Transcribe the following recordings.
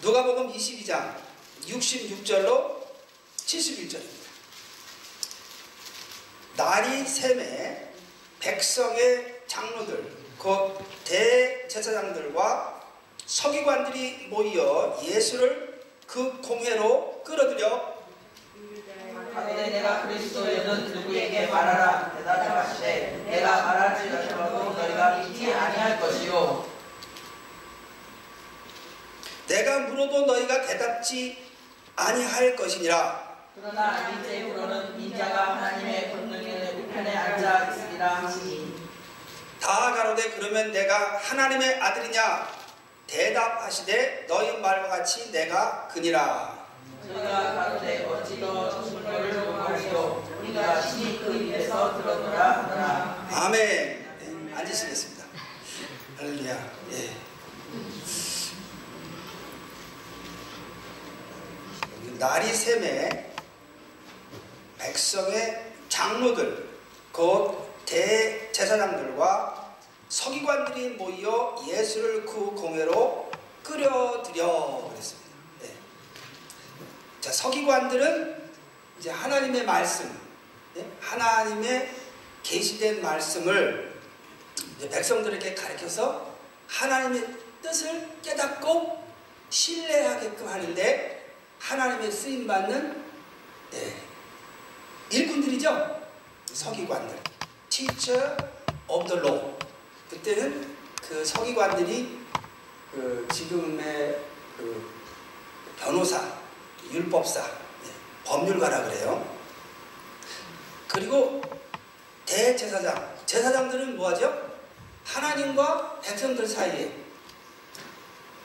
누가복음 22장 66절로 71절입니다. 날이 샘에 백성의 장로들 곧 대제사장들과 서기관들이 모여 예수를 그 공회로 끌어들여 가로되 내가 그리스도여는 누구에게 말하라. 대답하시되 내가 말할지라도 너희가 믿지 아니할 것이요 내가 물어도 너희가 대답지 아니할 것이니라. 그러나 이제부로는 인자가 하나님의 권능의 우편에 앉아 있으리라 하시니 다 가로되 그러면 내가 하나님의 아들이냐 대답하시되 너희 말과 같이 내가 그니라. 저희가 가로되 어찌 더 증거를 요구하시오 우리가 신이 그 입에서 들었노라 하더라. 아멘. 네, 앉으시겠습니다. 할렐루야. 예. 날이 샘에 백성의 장로들 곧 대제사장들과 서기관들이 모여 예수를 그 공회로 끌어들여 그랬습니다. 네. 자, 서기관들은 이제 하나님의 말씀, 네? 하나님의 계시된 말씀을 이제 백성들에게 가르쳐서 하나님의 뜻을 깨닫고 신뢰하게끔 하는데 하나님의 쓰임받는 일꾼들이죠. 서기관들, Teacher of the Law. 그때는 그 서기관들이 그 지금의 그 변호사, 율법사, 법률가라 그래요. 그리고 대제사장, 제사장들은 뭐하죠? 하나님과 백성들 사이에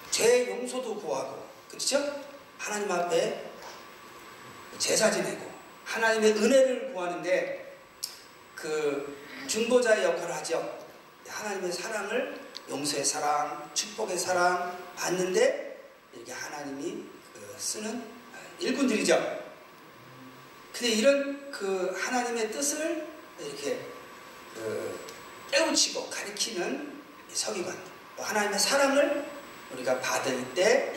죄 용서도 구하고, 그렇죠? 하나님 앞에 제사 지내고 하나님의 은혜를 구하는데 그 중보자의 역할을 하죠. 하나님의 사랑을, 용서의 사랑, 축복의 사랑 받는데 이렇게 하나님이 쓰는 일꾼들이죠. 근데 이런 그 하나님의 뜻을 이렇게 깨우치고 가리키는 서기관, 또 하나님의 사랑을 우리가 받을 때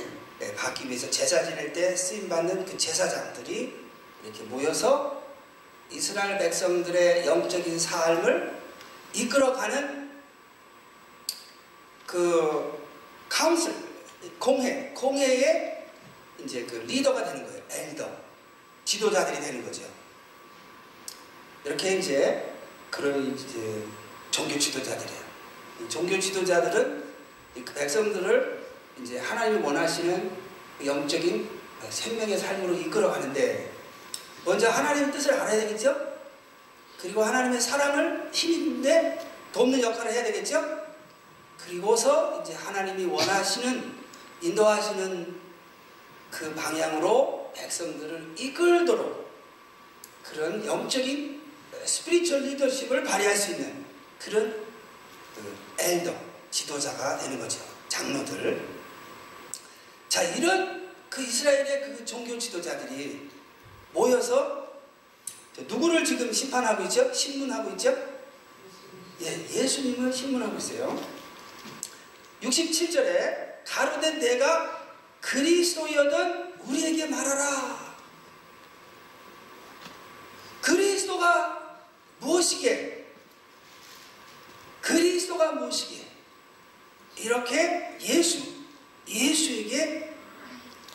받기 위해서 제사 지낼 때 쓰임받는 그 제사장들이 이렇게 모여서 이스라엘 백성들의 영적인 삶을 이끌어가는 그 카운슬, 공회의 이제 그 리더가 되는 거예요. 엘더, 지도자들이 되는 거죠. 이렇게 이제 그런 이제 종교 지도자들이에요. 이 종교 지도자들은 그 백성들을 이제 하나님이 원하시는 영적인 생명의 삶으로 이끌어가는데 먼저 하나님의 뜻을 알아야 되겠죠? 그리고 하나님의 사랑을 힘있는데 돕는 역할을 해야 되겠죠? 그리고서 이제 하나님이 원하시는, 인도하시는 그 방향으로 백성들을 이끌도록 그런 영적인 스피리추얼 리더십을 발휘할 수 있는 그런 엘더, 지도자가 되는 거죠. 장로들. 자, 이런 그 이스라엘의 그 종교 지도자들이 모여서 누구를 지금 심판하고 있죠? 신문하고 있죠? 예, 예수님을 신문하고 있어요. 67절에 가로되 내가 그리스도여든 우리에게 말하라. 그리스도가 무엇이게? 그리스도가 무엇이게? 이렇게 예수에게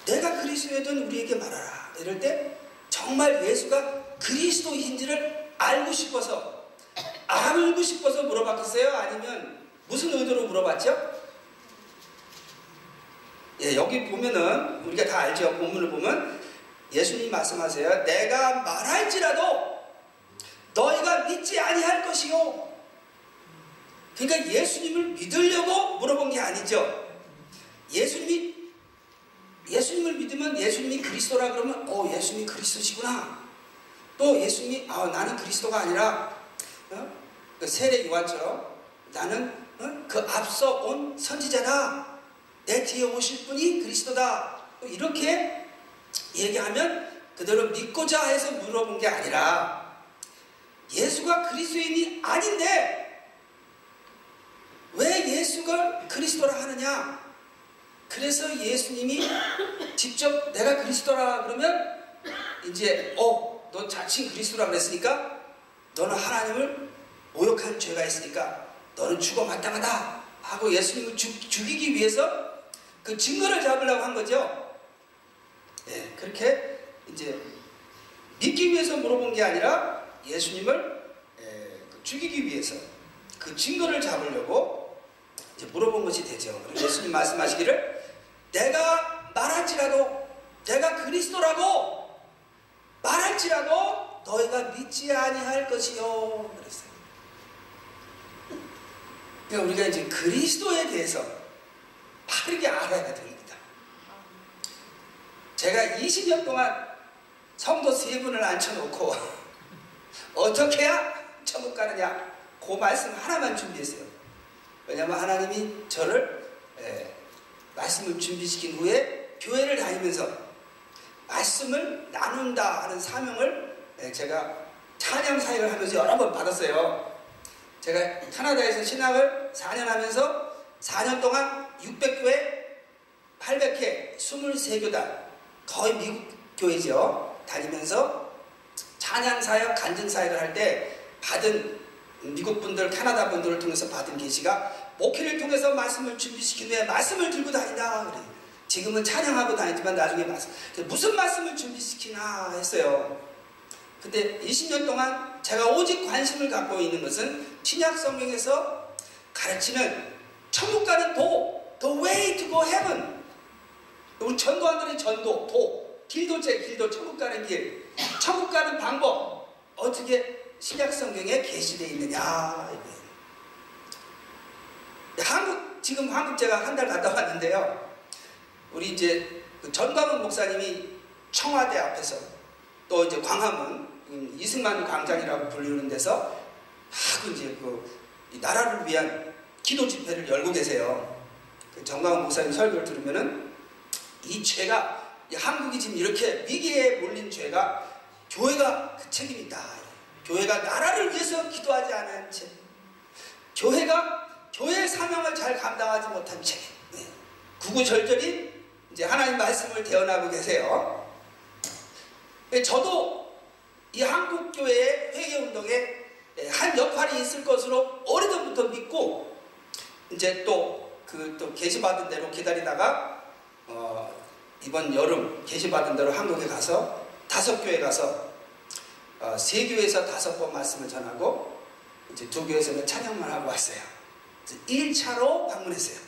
내가 그리스도여든 우리에게 말하라. 이럴 때 정말 예수가 그리스도인지를 알고 싶어서 물어봤겠어요? 아니면 무슨 의도로 물어봤죠? 예, 여기 보면은 우리가 다 알죠. 본문을 보면 예수님 말씀하세요. 내가 말할지라도 너희가 믿지 아니할 것이요. 그러니까 예수님을 믿으려고 물어본 게 아니죠. 예수님을 믿으면 예수님이 그리스도라 그러면 예수님이 그리스도시구나. 또 예수님이 나는 그리스도가 아니라 그 세례 요한처럼 나는 그 앞서 온 선지자다. 내 뒤에 오실 분이 그리스도다. 이렇게 얘기하면 그대로 믿고자 해서 물어본 게 아니라 예수가 그리스도인이 아닌데 왜 예수가 그리스도라 하느냐? 그래서 예수님이 직접 내가 그리스도라 그러면 이제 너 자칭 그리스도라 그랬으니까 너는 하나님을 모욕한 죄가 있으니까 너는 죽어 마땅하다 하고 예수님을 죽이기 위해서 그 증거를 잡으려고 한 거죠. 예, 그렇게 이제 믿기 위해서 물어본 게 아니라 예수님을 죽이기 위해서 그 증거를 잡으려고 이제 물어본 것이 되죠. 예수님 말씀하시기를 내가 말할지라도 내가 그리스도라고 말할지라도 너희가 믿지 아니할 것이요 그랬어요. 그러니까 우리가 이제 그리스도에 대해서 바르게 알아야 됩니다. 제가 20년 동안 성도 3분을 앉혀놓고 어떻게 해야 천국 가느냐 그 말씀 하나만 준비했어요. 왜냐하면 하나님이 저를 말씀을 준비시킨 후에 교회를 다니면서 말씀을 나눈다 하는 사명을 제가 찬양 사역을 하면서 여러 번 받았어요. 제가 캐나다에서 신학을 4년 하면서 4년 동안 600교회 800회 23교단 거의 미국 교회죠. 다니면서 찬양 사역 간증 사역을 할 때 받은 미국 분들 캐나다 분들을 통해서 받은 계시가 목회를 통해서 말씀을 준비시킨 후에 말씀을 들고 다닌다 그래요. 지금은 찬양하고 다니지만 나중에 무슨 말씀을 준비시키나 했어요. 근데 20년 동안 제가 오직 관심을 갖고 있는 것은 신약 성경에서 가르치는 천국 가는 the way to go heaven. 우리 전도한들의 전도, 길도제, 천국 가는 길, 천국 가는 방법 어떻게 신약 성경에 게시되어 있느냐. 지금 한국 제가 한 달 갔다 왔는데요. 우리 이제 그 전광훈 목사님이 청와대 앞에서 또 이제 광화문 이승만 광장이라고 불리는 데서 하고 이제 이 나라를 위한 기도 집회를 열고 계세요. 그 전광훈 목사님 설교를 들으면은 이 죄가 한국이 지금 이렇게 위기에 몰린 죄가 교회가 그 책임이 있다. 교회가 나라를 위해서 기도하지 않은 죄, 교회가 교회의 사명을 잘 감당하지 못한 죄, 구구절절히 이제 하나님 말씀을 대언하고 계세요. 저도 이 한국교회의 회개운동에 한 역할이 있을 것으로 오래전부터 믿고 이제 또 계시받은 대로 기다리다가 이번 여름 계시받은 대로 한국에 가서 5교회 가서 3교회에서 5번 말씀을 전하고 이제 2교회에서는 찬양만 하고 왔어요. 1차로 방문했어요.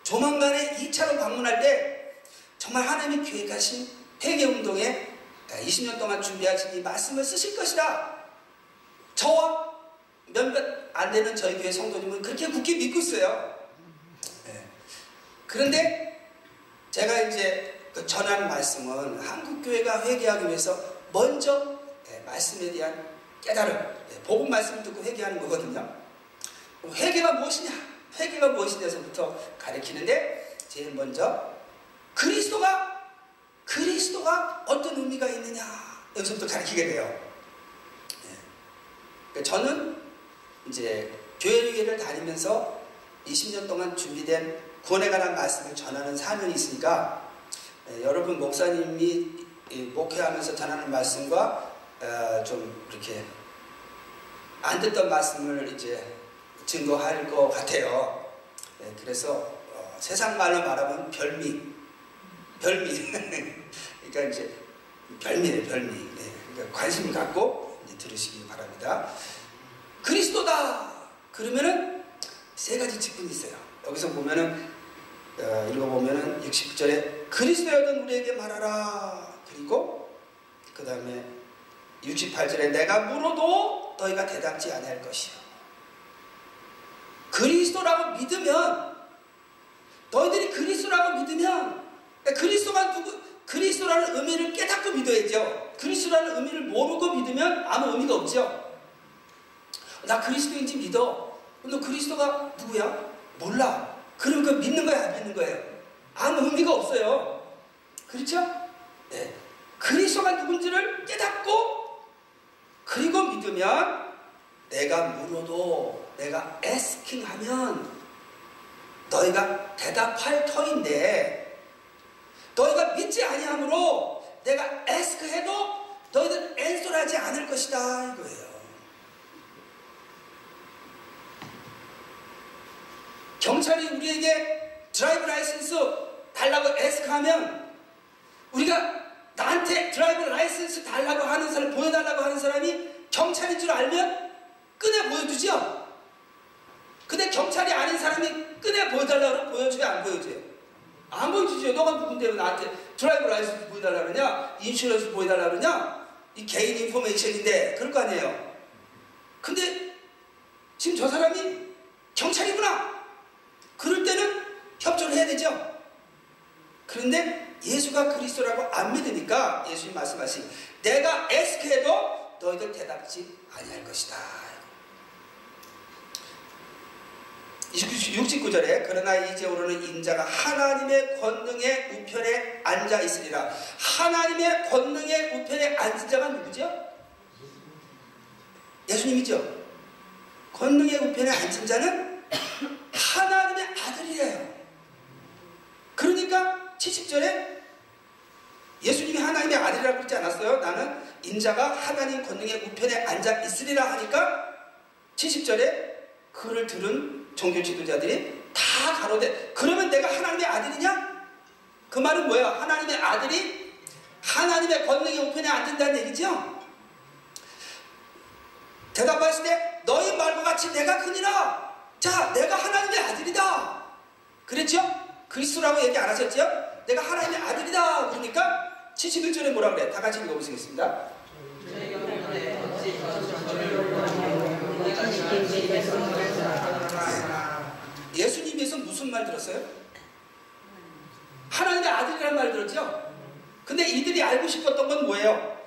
조만간에 2차로 방문할 때 정말 하나님이 계획하신 회개운동에 20년 동안 준비하신 이 말씀을 쓰실 것이다. 저와 몇몇 안 되는 저희 교회 성도님은 그렇게 굳게 믿고 있어요. 그런데 제가 이제 전하는 말씀은 한국교회가 회개하기 위해서 먼저 말씀에 대한 깨달음, 복음 말씀을 듣고 회개하는 거거든요. 회개가 무엇이냐? 회개가 무엇이냐서부터 가르치는데 제일 먼저 그리스도가 어떤 의미가 있느냐 여기서부터 가르치게 돼요. 저는 이제 교회를 다니면서 20년 동안 준비된 구원에 관한 말씀을 전하는 사명이 있으니까 여러분 목사님이 목회하면서 전하는 말씀과 좀 이렇게 안 듣던 말씀을 이제 증거할 것 같아요. 그래서 세상 말로 말하면 별미. 그러니까 이제 별미예요, 별미. 그러니까 관심을 갖고 이제 들으시기 바랍니다. 그리스도다. 그러면은 3가지 직분이 있어요. 여기서 보면은 읽어보면은 60절에 그리스도여든 우리에게 말하라. 그리고 그 다음에 68절에 내가 물어도 너희가 대답지 아니할 것이요. 그리스도라고 믿으면 너희들이 그리스도라고 믿으면 그리스도가 그리스도라는 의미를 깨닫고 믿어야죠. 그리스도라는 의미를 모르고 믿으면 아무 의미가 없죠. 나 그리스도인지 믿어. 너 그리스도가 누구야? 몰라. 그럼 그 믿는 거야, 안 믿는 거예요? 아무 의미가 없어요. 그렇죠? 네. 그리스도가 누군지를 깨닫고 그리고 믿으면 내가 물어도 내가 asking 하면 너희가 대답할 터인데 너희가 믿지 아니함으로 내가 에스크해도 너희들 앤솔하지 않을 것이다 이거예요. 경찰이 우리에게 드라이브 라이센스 달라고 에스크하면 우리가 나한테 드라이브 라이센스 달라고 하는 사람, 보여달라고 하는 사람이 경찰인 줄 알면 끈에 보여주죠? 근데 경찰이 아닌 사람이 끈에 보여달라고 하면 보여줘요? 안 보여줘요? 안 보여주죠. 너가 누군데 나한테 드라이브 라이센스 보여달라고 그러냐? 인슈런스 보여달라고 그러냐? 이 개인 인포메이션인데 그럴 거 아니에요. 근데 지금 저 사람이 경찰이구나. 그럴 때는 협조를 해야 되죠. 그런데 예수가 그리스도라고 안 믿으니까 예수님 말씀하신 내가 에스크해도 너희들 대답지 아니할 것이다. 69절에 그러나 이제오로는 인자가 하나님의 권능의 우편에 앉아 있으리라. 하나님의 권능의 우편에 앉은 자가 누구죠? 예수님이죠. 권능의 우편에 앉은 자는 하나님의 아들이래요. 그러니까 70절에 예수님이 하나님의 아들이라고 그러지 않았어요? 나는 인자가 하나님 권능의 우편에 앉아 있으리라 하니까 70절에 그를 들은 종교 지도자들이 다 가로되 그러면 내가 하나님의 아들이냐? 그 말은 뭐야? 하나님의 아들이 하나님의 권능의 우편에 앉는다는 얘기죠? 대답하실 때 너희 말과 같이 내가 크니라. 자, 내가 하나님의 아들이다. 그랬죠? 그리스도라고 얘기 안 하셨죠? 내가 하나님의 아들이다. 그러니까 71절에 뭐라 그래? 다 같이 읽어보시겠습니다. 예수님에서 무슨 말 들었어요? 하나님의 아들이라는 말 들었죠? 근데 이들이 알고 싶었던 건 뭐예요?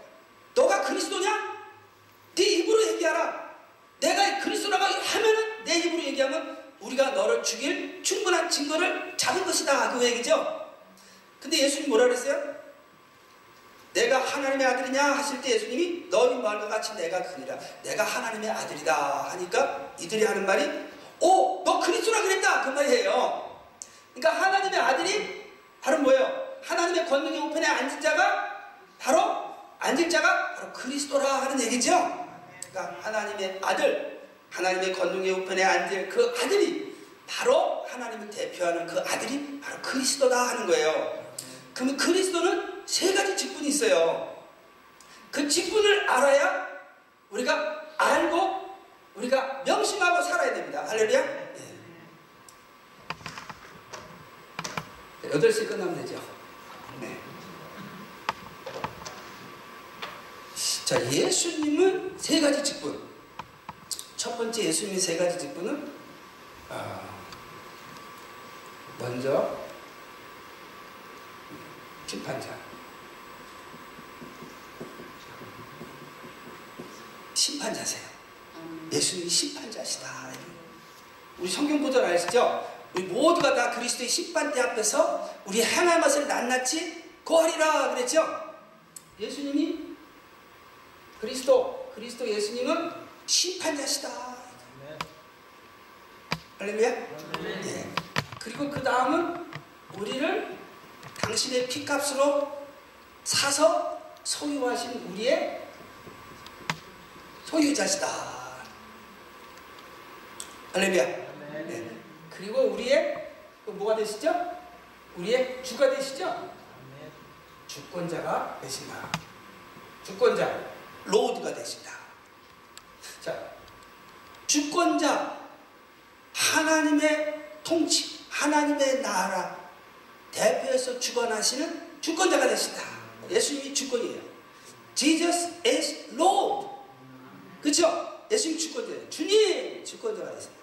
너가 그리스도냐? 네 입으로 얘기하라. 내가 그리스도라고 하면은 내 입으로 얘기하면 우리가 너를 죽일 충분한 증거를 잡은 것이다. 그 얘기죠? 근데 예수님 뭐라 그랬어요? 내가 하나님의 아들이냐 하실 때 예수님이 너희 말과 같이 내가 크니라. 내가 하나님의 아들이다 하니까 이들이 하는 말이 오! 너 그리스도라 그랬다! 그 말이에요. 그러니까 하나님의 아들이 바로 뭐예요? 하나님의 권능의 우편에 앉은 자가 바로 그리스도라 하는 얘기죠. 그러니까 하나님의 아들, 하나님의 권능의 우편에 앉을 그 아들이 바로 하나님을 대표하는 그 아들이 바로 그리스도다 하는 거예요. 그러면 그리스도는 세 가지 직분이 있어요. 그 직분을 알아야 우리가 알고 우리가 명심하고 살아야 됩니다. 할렐루야. 네. 8시 끝나면 되죠. 네. 자, 예수님은 세 가지 직분. 첫 번째 예수님의 세 가지 직분은 먼저 심판자세요. 예수님이 심판자시다. 우리 성경 보도 아시죠? 우리 모두가 다 그리스도의 심판대 앞에서 우리 행할 것을 낱낱이 고하리라 그랬죠? 예수님이 그리스도 예수님은 심판자시다. 할렐루야? 네. 그리고 그 다음은 우리를 당신의 피값으로 사서 소유하신 우리의 소유자시다. 할렐루야. 네. 그리고 우리의 뭐가 되시죠? 우리의 주가 되시죠? 주권자가 되신다. 주권자, 로드가 되신다. 자, 주권자, 하나님의 통치, 하나님의 나라 대표해서 주관하시는 주권자가 되신다. 예수님이 주권이에요. Jesus is Lord. 그렇죠? 예수님 주권자예요. 주님 주권자가 되십니다.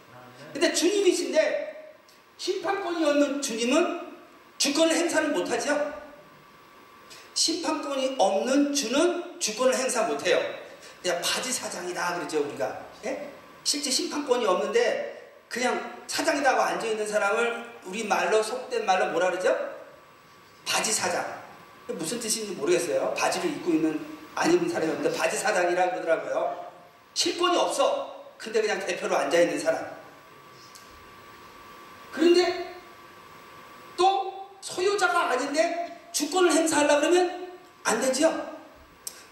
근데 주님이신데 심판권이 없는 주님은 주권을 행사를 못하죠. 심판권이 없는 주는 주권을 행사 못해요. 그냥 바지 사장이다 그러죠 우리가. 예? 실제 심판권이 없는데 그냥 사장이라고 앉아있는 사람을 우리 말로 속된 말로 뭐라 그러죠? 바지 사장. 무슨 뜻인지 모르겠어요. 바지를 입고 있는 안 입은 사람이 없는데 바지 사장이라 그러더라고요. 실권이 없어. 근데 그냥 대표로 앉아있는 사람. 그런데 또 소유자가 아닌데 주권을 행사하려고 그러면 안 되죠.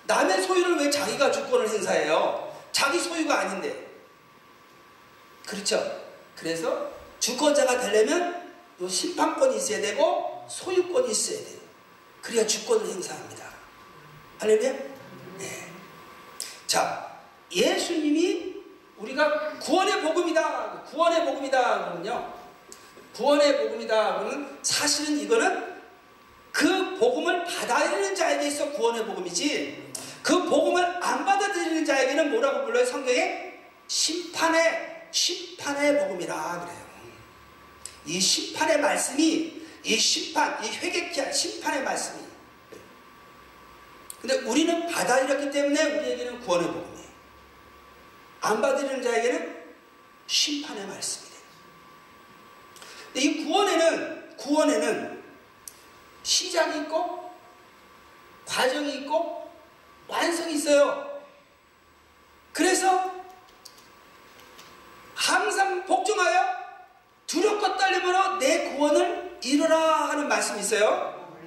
남의 소유를 왜 자기가 주권을 행사해요? 자기 소유가 아닌데. 그렇죠? 그래서 주권자가 되려면 요 심판권이 있어야 되고 소유권이 있어야 돼요. 그래야 주권을 행사합니다. 할렐루야? 네. 자, 예수님이 우리가 구원의 복음이다. 구원의 복음이다. 그러면요. 구원의 복음이다. 그러면 사실은 이거는 그 복음을 받아들이는 자에게 있어 구원의 복음이지, 그 복음을 안 받아들이는 자에게는 뭐라고 불러요? 성경에 심판의 복음이라 그래요. 이 심판의 말씀이, 이 심판, 이 회개케 한 심판의 말씀이. 근데 우리는 받아들였기 때문에 우리에게는 구원의 복음이에요. 안 받아들이는 자에게는 심판의 말씀이 돼요. 근데 이 구원에는 시작이 있고 과정이 있고 완성이 있어요. 그래서 항상 복종하여 두렵고 떨림으로 내 구원을 이루라 하는 말씀이 있어요.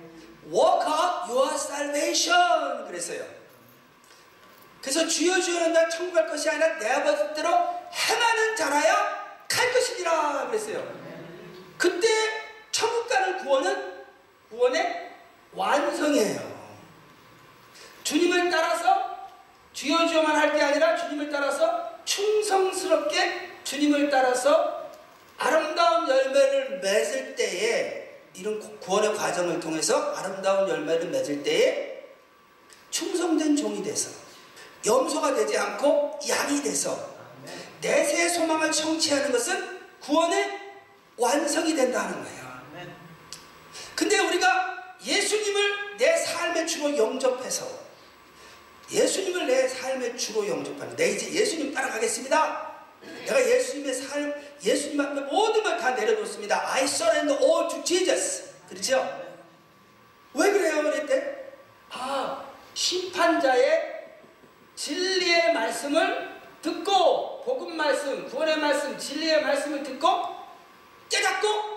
Work out your salvation 그랬어요. 그래서 주여 주여 나 천국 갈 것이 아니라 내 아버지 뜻대로 행하는 자라야 갈 것이니라 그랬어요. 그때 천국 가는 구원의 완성이에요. 주님을 따라서 주여 주여만 할 게 아니라 주님을 따라서 충성스럽게 주님을 따라서 아름다운 열매를 맺을 때에, 이런 구원의 과정을 통해서 아름다운 열매를 맺을 때에 충성된 종이 돼서 염소가 되지 않고 양이 돼서 내세의 소망을 성취하는 것은 구원의 완성이 된다는 거예요. 근데 우리가 예수님을 내 삶의 주로 영접해서, 예수님을 내 삶의 주로 영접하는, 내 이제 예수님 따라가겠습니다. 내가 예수님의 삶, 예수님 앞에 모든 걸 다 내려놓습니다. I surrender all to Jesus. 그렇죠? 왜 그래요? 그랬대? 심판자의 진리의 말씀을 듣고, 복음 말씀, 구원의 말씀, 진리의 말씀을 듣고 깨닫고,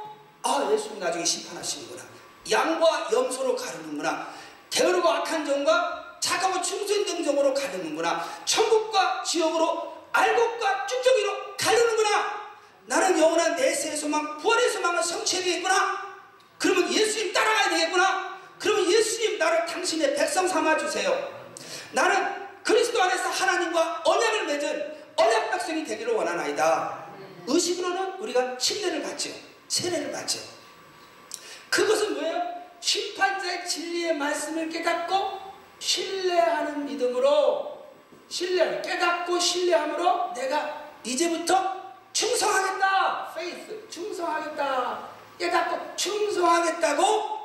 예수님 나중에 심판하시는구나. 양과 염소로 가르는구나. 게으르고 악한 종과 착하고 충성된 종으로 가르는구나. 천국과 지옥으로, 알곡과 쭉정이로 가르는구나. 나는 영원한 내세의 소망, 부활의 소망을 성취해야 되겠구나. 그러면 예수님 따라가야 되겠구나. 그러면 예수님 나를 당신의 백성 삼아주세요. 나는 그리스도 안에서 하나님과 언약을 맺은 언약 백성이 되기를 원하나이다. 의식으로는 우리가 침례를 받죠. 세례를 받죠. 그것은 뭐예요? 심판자의 진리의 말씀을 깨닫고 신뢰하는 믿음으로, 깨닫고 신뢰함으로 내가 이제부터 충성하겠다. faith, 충성하겠다. 깨닫고 충성하겠다고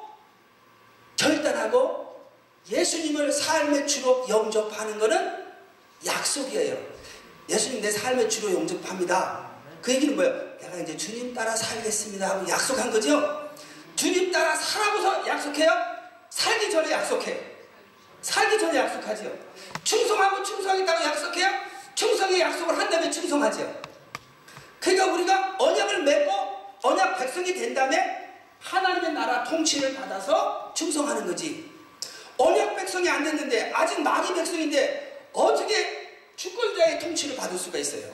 결단하고 예수님을 삶의 주로 영접하는 것은 약속이에요. 예수님 내 삶의 주로 영접합니다. 그 얘기는 뭐예요? 내가 이제 주님 따라 살겠습니다 하고 약속한 거죠. 주님 따라 살아보서 약속해요? 살기 전에 약속해. 살기 전에 약속하죠. 충성하고 충성하겠다고 약속해요? 충성의 약속을 한다면 충성하죠. 그러니까 우리가 언약을 맺고 언약 백성이 된 다음에 하나님의 나라 통치를 받아서 충성하는 거지. 언약 백성이 안 됐는데 아직 마귀 백성인데 어떻게 주권자의 통치를 받을 수가 있어요?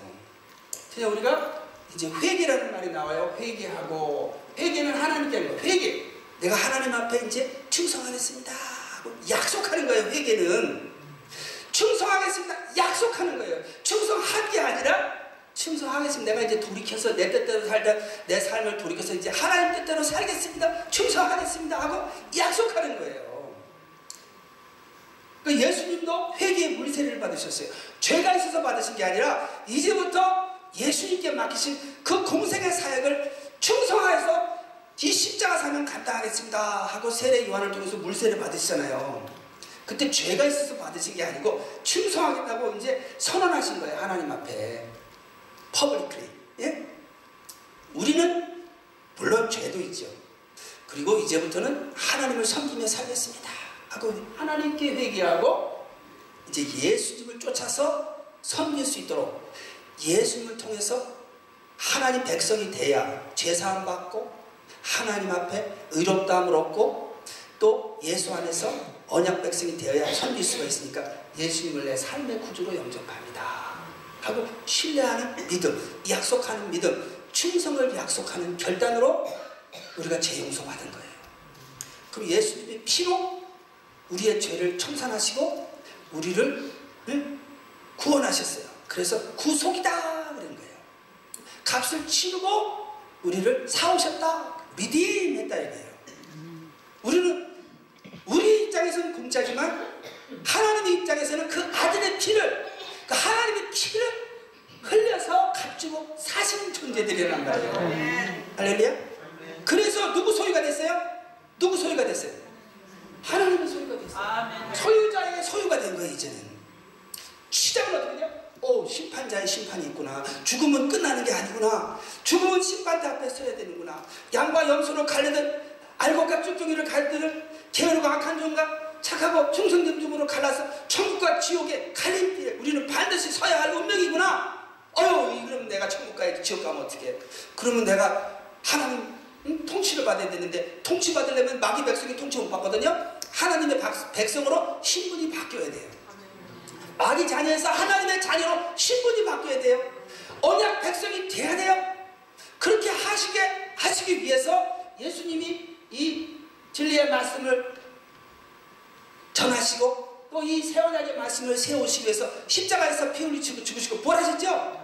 그냥 우리가 이제 회개라는 말이 나와요. 회개하고, 회개는 하나님께 하는 거예요. 회개. 내가 하나님 앞에 이제 충성하겠습니다 하고 약속하는 거예요. 회개는 충성하겠습니다 약속하는 거예요. 충성한 게 아니라 충성하겠습니다. 내가 이제 돌이켜서 내 뜻대로 살다 내 삶을 돌이켜서 이제 하나님 뜻대로 살겠습니다. 충성하겠습니다 하고 약속하는 거예요. 그러니까 예수님도 회개의 물세례를 받으셨어요. 죄가 있어서 받으신 게 아니라 이제부터 예수님께 맡기신 그 공생의 사역을 충성하여서 이 십자가 사명 감당하겠습니다 하고 세례 요한을 통해서 물세례 받으시잖아요. 그때 죄가 있어서 받으신 게 아니고 충성하겠다고 이제 선언하신 거예요. 하나님 앞에 퍼블릭리. 예? 우리는 물론 죄도 있죠. 그리고 이제부터는 하나님을 섬기며 살겠습니다 하고 하나님께 회개하고 이제 예수님을 쫓아서 섬길 수 있도록 예수님을 통해서 하나님 백성이 돼야 죄사함 받고 하나님 앞에 의롭다함을 얻고 또 예수 안에서 언약 백성이 되어야 섬길 수가 있으니까 예수님을 내 삶의 구주로 영접합니다 하고 신뢰하는 믿음, 약속하는 믿음, 충성을 약속하는 결단으로 우리가 재용서받은 거예요. 그럼 예수님이 피로 우리의 죄를 청산하시고 우리를 구원하셨어요. 그래서 구속이다 그런 거예요. 값을 치르고 우리를 사오셨다, 리딤했다 이거예요. 우리는 우리 입장에서는 공짜지만 하나님의 입장에서는 그 아들의 피를, 그 하나님의 피를 흘려서 값주고 사신 존재들이란 말이에요. 할렐루야. 그래서 누구 소유가 됐어요? 누구 소유가 됐어요? 하나님의 소유가 됐어요. 소유자의 소유가 된 거예요. 이제는 시작은 어떻게 돼요? 심판자의 심판이 있구나. 죽음은 끝나는 게 아니구나. 죽음은 심판대 앞에 서야 되는구나. 양과 염소로 갈르듯 알곡과 쭉쭉이를 갈르듯 게으르고 악한 종과 착하고 충성된 종으로 갈라서 천국과 지옥의 갈림길에 우리는 반드시 서야 할 운명이구나. 그럼 내가 천국 가야지. 지옥 가면 어떻게? 그러면 내가 하나님 통치를 받아야 되는데 통치 받으려면 마귀 백성이 통치 못 받거든요. 하나님의 백성으로 신분이 바뀌어야 돼요. 마귀 자녀에서 하나님의 자녀로 신분이 바뀌어야 돼요. 언약 백성이 돼야 돼요. 그렇게 하시기 위해서 예수님이 이 진리의 말씀을 전하시고 또 이 새 언약의 말씀을 세우시기 위해서 십자가에서 피 흘리시고 죽으시고 뭘 하셨죠?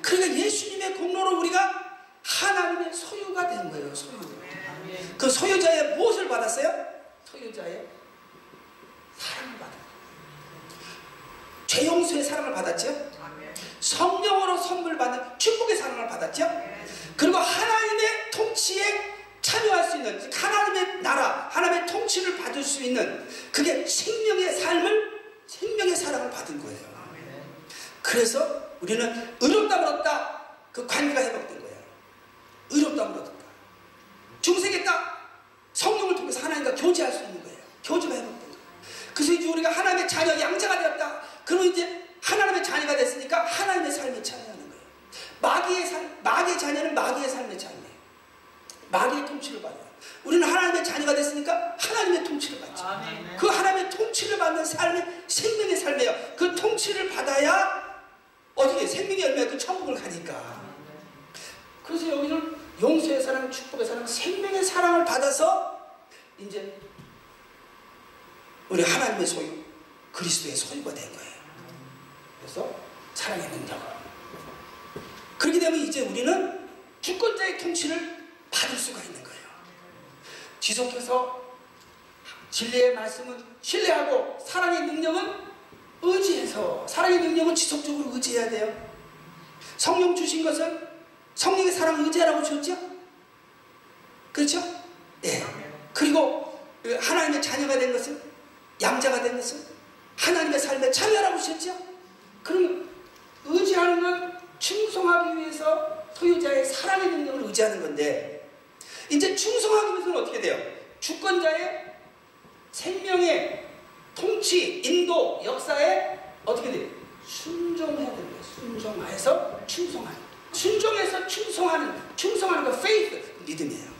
그러니까 예수님의 공로로 우리가 하나님의 소유가 된 거예요. 소유. 그 소유자의 무엇을 받았어요? 소유자의 사랑을 받았어요. 죄 용서의 사랑을 받았죠. 성령으로 선물 받는 축복의 사랑을 받았죠. 그리고 하나님의 통치에 참여할 수 있는, 하나님의 나라, 하나님의 통치를 받을 수 있는, 그게 생명의 사랑을 받은 거예요. 그래서 우리는 의롭다 물었다, 그 관계가 회복된 거예요. 의롭다 물었다, 중생했다, 성령을 통해서 하나님과 교제할 수 있는 거예요. 교제가 회복된 거예요. 그래서 이제 우리가 하나님의 자녀, 양자가 되었다. 그럼 이제 하나님의 자녀가 됐으니까 하나님의 삶에 참여하는 거예요. 마귀의 자녀는 마귀의 삶에 참여해요. 마귀의 통치를 받아요. 우리는 하나님의 자녀가 됐으니까 하나님의 통치를 받죠. 그 하나님의 통치를 받는 삶이 생명의 삶이에요. 그 통치를 받아야 어떻게 생명의 열매가 그 천국을 가니까. 그래서 여기는 용서의 사랑, 축복의 사랑, 생명의 사랑을 받아서 이제 우리 하나님의 소유, 그리스도의 소유가 된 거예요. 그래서 사랑의 능력을. 그렇게 되면 이제 우리는 주권자의 통치를 받을 수가 있는 거예요. 지속해서 진리의 말씀은 신뢰하고 사랑의 능력은 의지해서, 사랑의 능력은 지속적으로 의지해야 돼요. 성령 주신 것은 성령의 사랑을 의지하라고 주었죠? 그렇죠? 예. 그리고 하나님의 자녀가 된 것은, 양자가 된 것은 하나님의 삶에 참여하라고 주셨죠? 그럼 의지하는 건 충성하기 위해서 소유자의 사랑의 능력을 의지하는 건데, 이제 충성하기 위해서는 어떻게 돼요? 주권자의 생명의 통치, 인도, 역사에 어떻게 돼요? 순종해야 됩니다. 순종해서 충성하는, 순종해서 충성하는 거 faith, 믿음이에요.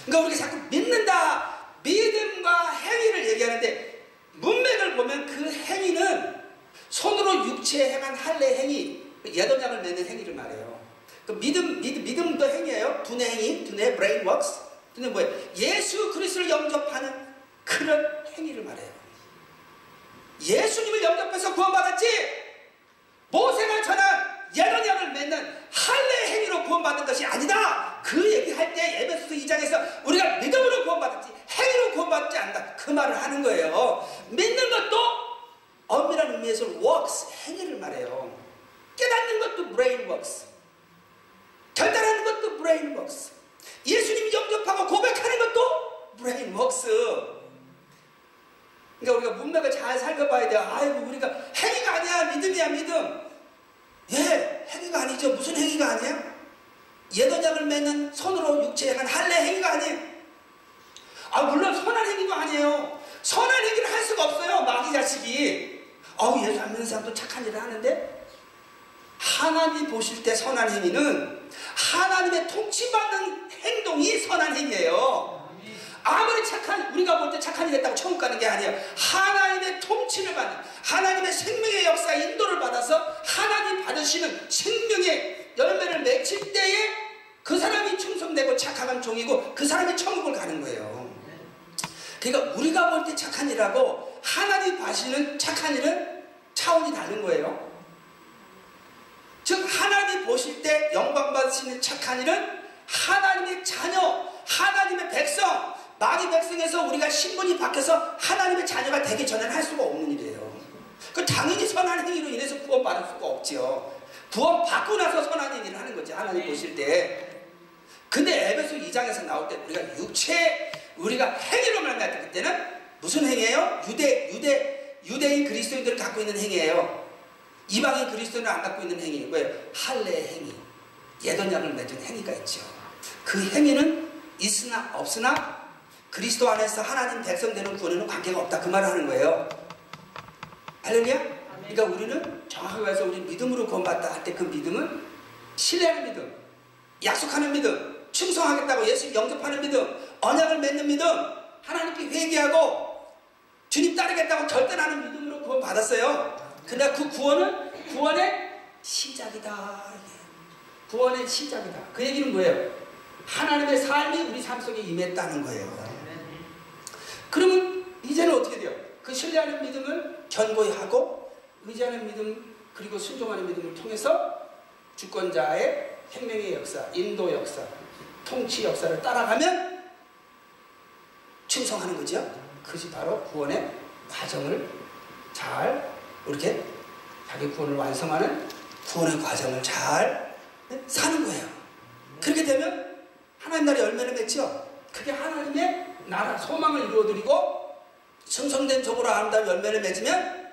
그러니까 우리가 자꾸 믿는다, 믿음과 행위를 얘기하는데 문맥을 보면 그 행위는 손으로 육체에 행한 할례 행위, 예언약을 맺는 행위를 말해요. 그 믿음도 행위예요. 두뇌 행위, 두뇌 brain works. 두뇌 뭐예요? 예수 그리스도를 영접하는 그런 행위를 말해요. 예수님을 영접해서 구원받았지, 모세가 전한 예언약을 맺는 할례 행위로 구원받은 것이 아니다. 그 얘기할 때 에베소서 2장에서 우리가 믿음으로 구원받았지 행위로 구원받지 않는다, 그 말을 하는 거예요. 믿는 것도 엄밀한 의미에서 works, 행위를 말해요. 깨닫는 것도 brain works, 결단하는 것도 brain works, 예수님 영접하고 고백하는 것도 brain works. 그러니까 우리가 문맥을 잘 살펴봐야 돼요. 아이고, 우리가 행위가 아니야, 믿음이야, 믿음. 예, 행위가 아니죠. 무슨 행위가 아니에요? 예언약을 맺는 손으로 육체에 행한 할례 행위가 아니에요. 물론 선한 행위도 아니에요. 선한 행위를 할 수가 없어요. 마귀 자식이. 예수 안 믿는 사람도 착한 일을 하는데, 하나님이 보실 때 선한 행위는 하나님의 통치받는 행동이 선한 행위예요. 아무리 우리가 볼 때 착한 일 했다고 천국 가는 게 아니에요. 하나님의 통치를 받는, 하나님의 생명의 역사 인도를 받아서 하나님 받으시는 생명의 열매를 맺힐 때에 그 사람이 충성되고 착한 종이고 그 사람이 천국을 가는 거예요. 그러니까 우리가 볼 때 착한 일하고 하나님 봐시는 착한 일은 차원이 다른 거예요. 즉 하나님 보실 때 영광 받으시는 착한 일은 하나님의 자녀, 하나님의 백성, 마귀 백성에서 우리가 신분이 바뀌어서 하나님의 자녀가 되기 전에는 할 수가 없는 일이에요. 그 당연히 선한 행위로 인해서 구원받을 수가 없죠. 구원받고 나서 선한 행위를 하는 거지, 하나님 보실 때. 근데 에베소 2장에서 나올 때 우리가 행위로 만날 때 그때는 무슨 행위예요? 유대인 그리스도인들을 갖고 있는 행위예요. 이방인 그리스도인을 안 갖고 있는 행위. 뭐예요? 할례의 행위. 예언약을 맺은 행위가 있죠. 그 행위는 있으나 없으나 그리스도 안에서 하나님 백성 되는 구원에는 관계가 없다, 그 말을 하는 거예요. 할렐루야? 그러니까 우리는 정확하게 말해서 우리 믿음으로 구원받다 할 때 그 믿음은 신뢰하는 믿음, 약속하는 믿음, 충성하겠다고 예수 영접하는 믿음, 언약을 맺는 믿음, 하나님께 회개하고 주님 따르겠다고 결단하는 믿음으로 구원받았어요. 근데 그 구원은 구원의 시작이다. 구원의 시작이다. 그 얘기는 뭐예요? 하나님의 삶이 우리 삶 속에 임했다는 거예요. 그러면 이제는 어떻게 돼요? 그 신뢰하는 믿음을 견고히 하고 의지하는 믿음 그리고 순종하는 믿음을 통해서 주권자의 생명의 역사, 인도 역사, 통치 역사를 따라가면 충성하는 거죠. 그것이 바로 구원의 과정을 잘 이렇게 자기 구원을 완성하는 구원의 과정을 잘 사는 거예요. 그렇게 되면 하나님 나라의 열매를 맺죠. 그게 하나님의 나라 소망을 이루어드리고 성성된 종으로 아름다운 열매를 맺으면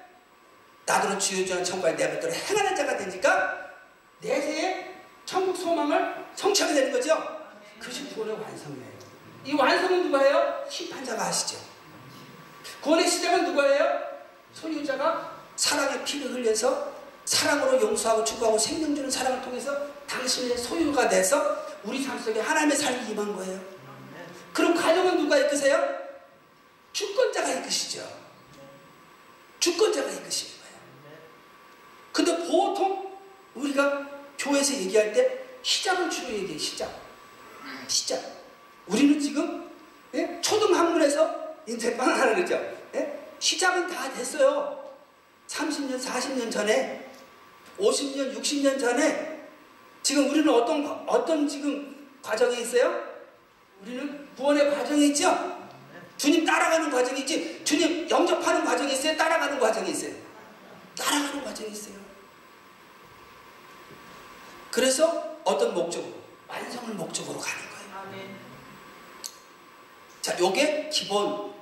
나더러 주여 주여 천국에 내 발대로 행하는 자가 되니까 내세의 천국 소망을 성취하게 되는 거죠. 그것이 구원의 완성이에요. 이 완성은 누가 해요? 심판자가 하시죠. 구원의 시작은 누가 해요? 소유자가 사랑의 피를 흘려서 사랑으로 용서하고 축복하고 생명 주는 사랑을 통해서 당신의 소유가 돼서 우리 삶 속에 하나님의 삶이 임한 거예요. 그럼 과정은 누가 이끄세요? 주권자가 이끄시죠. 주권자가 이끄시는 거예요. 근데 보통 우리가 교회에서 얘기할 때 시작을 주로 얘기해요. 시작. 우리는 지금 초등학문에서 인터넷방 하는 거죠. 시작은 다 됐어요. 30년, 40년 전에, 50년, 60년 전에 지금 우리는 어떤 지금 과정에 있어요? 우리는 구원의 과정에 있죠? 주님 따라가는 과정이 있지. 주님 영접하는 과정이 있어요? 따라가는 과정이 있어요? 따라가는 과정이 있어요. 그래서 어떤 목적으로? 완성을 목적으로 가는 거예요. 아멘. 자, 요게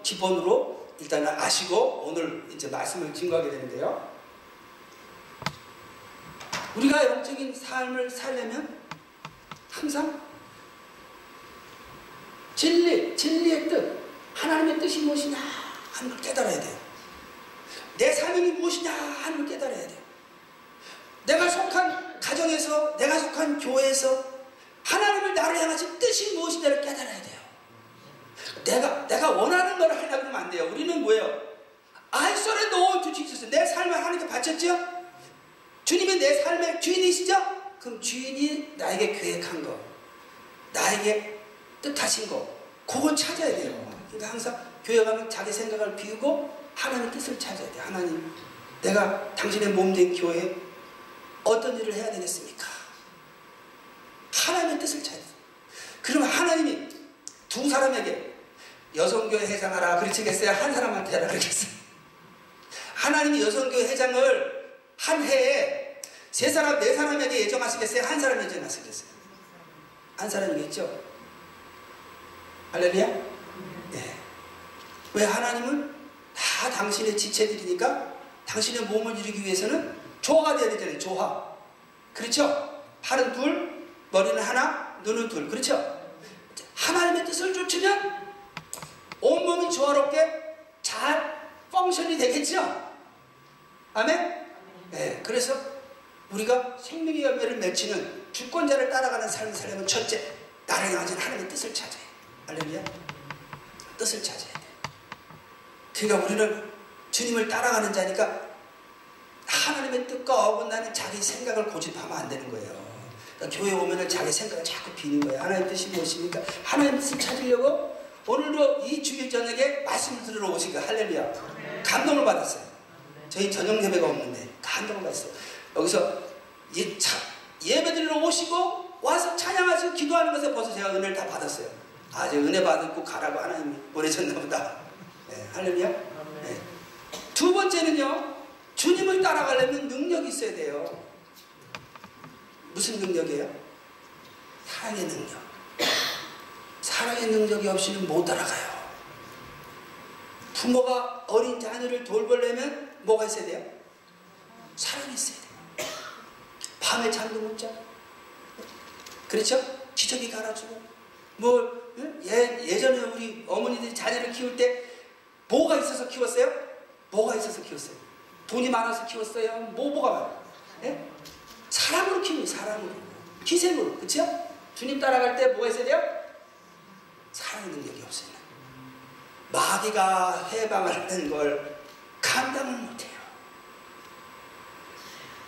기본으로 일단 아시고 오늘 이제 말씀을 증거하게 되는데요. 우리가 영적인 삶을 살려면 항상 진리의 뜻, 하나님의 뜻이 무엇이냐 하는 걸 깨달아야 돼요. 내 삶이 무엇이냐 하는 걸 깨달아야 돼요. 내가 속한 가정에서, 내가 속한 교회에서 하나님을 나를 향하신 뜻이 무엇인지를 깨달아야 돼요. 내가 원하는 걸 하려고 하면 안 돼요. 우리는 뭐예요? I surrender to Jesus. 내 삶을 하나님께 바쳤죠? 주님이 내 삶의 주인이시죠? 그럼 주인이 나에게 계획한 거, 나에게 뜻하신 거, 그걸 찾아야 돼요. 그러니까 항상 교회 가면 자기 생각을 비우고 하나님의 뜻을 찾아야 돼요. 하나님, 내가 당신의 몸된 교회에 어떤 일을 해야 되겠습니까? 하나님의 뜻을 찾아야 돼요. 그러면 하나님이 두 사람에게 여성교회 회장하라 그러시겠어요? 한 사람한테 하라 그러겠어요? 하나님이 여성교회 회장을 한 해에 세 사람, 네 사람에게 예정하시겠어요? 한 사람 예정하시겠어요? 한 사람이겠죠? 할렐루야? 네. 왜? 하나님은 다 당신의 지체들이니까 당신의 몸을 이루기 위해서는 조화가 돼야 되잖아요. 조화. 그렇죠? 팔은 둘, 머리는 하나, 눈은 둘. 그렇죠? 하나님의 뜻을 쫓으면 온몸이 조화롭게 잘 펑션이 되겠죠? 아멘? 네. 그래서 우리가 생명의 열매를 맺히는 주권자를 따라가는 삶을 살려면 첫째, 나를 향하신 하나님의 뜻을 찾아요. 할렐루야. 뜻을 찾아야 돼. 그러니까 우리는 주님을 따라가는 자니까 하나님의 뜻과 어긋나는 자기 생각을 고집하면 안 되는 거예요. 그러니까 교회 오면은 자기 생각을 자꾸 비는 거예요. 하나님 뜻이 무엇입니까? 하나님 뜻을 찾으려고 오늘도 이 주일 저녁에 말씀을 들으러 오신 거예요. 할렐루야. 감동을 받았어요. 저희 저녁 예배가 없는데 감동을 받았어요. 여기서 예배 드리러 오시고 와서 찬양하시고 기도하는 것에 벌써 제가 은혜를 다 받았어요. 아, 이제 은혜 받고 가라고 하나님이 보내셨나 보다. 네, 할렐루야. 네. 두 번째는요, 주님을 따라가려면 능력이 있어야 돼요. 무슨 능력이에요? 사랑의 능력. 사랑의 능력이 없이는 못 따라가요. 부모가 어린 자녀를 돌보려면 뭐가 있어야 돼요? 사랑이 있어야 돼요. 밤에 잠도 못 자. 그렇죠? 기저귀 갈아주고 예전에 우리 어머니들이 자녀를 키울 때 뭐가 있어서 키웠어요? 뭐가 있어서 키웠어요? 돈이 많아서 키웠어요? 뭐가 많아요? 네? 사랑으로 키우니 사랑으로 희생으로. 그렇죠? 주님 따라갈 때 뭐가 있어야 돼요? 사랑의 능력이 없어요. 마귀가 해방하는 걸 감당을 못해요.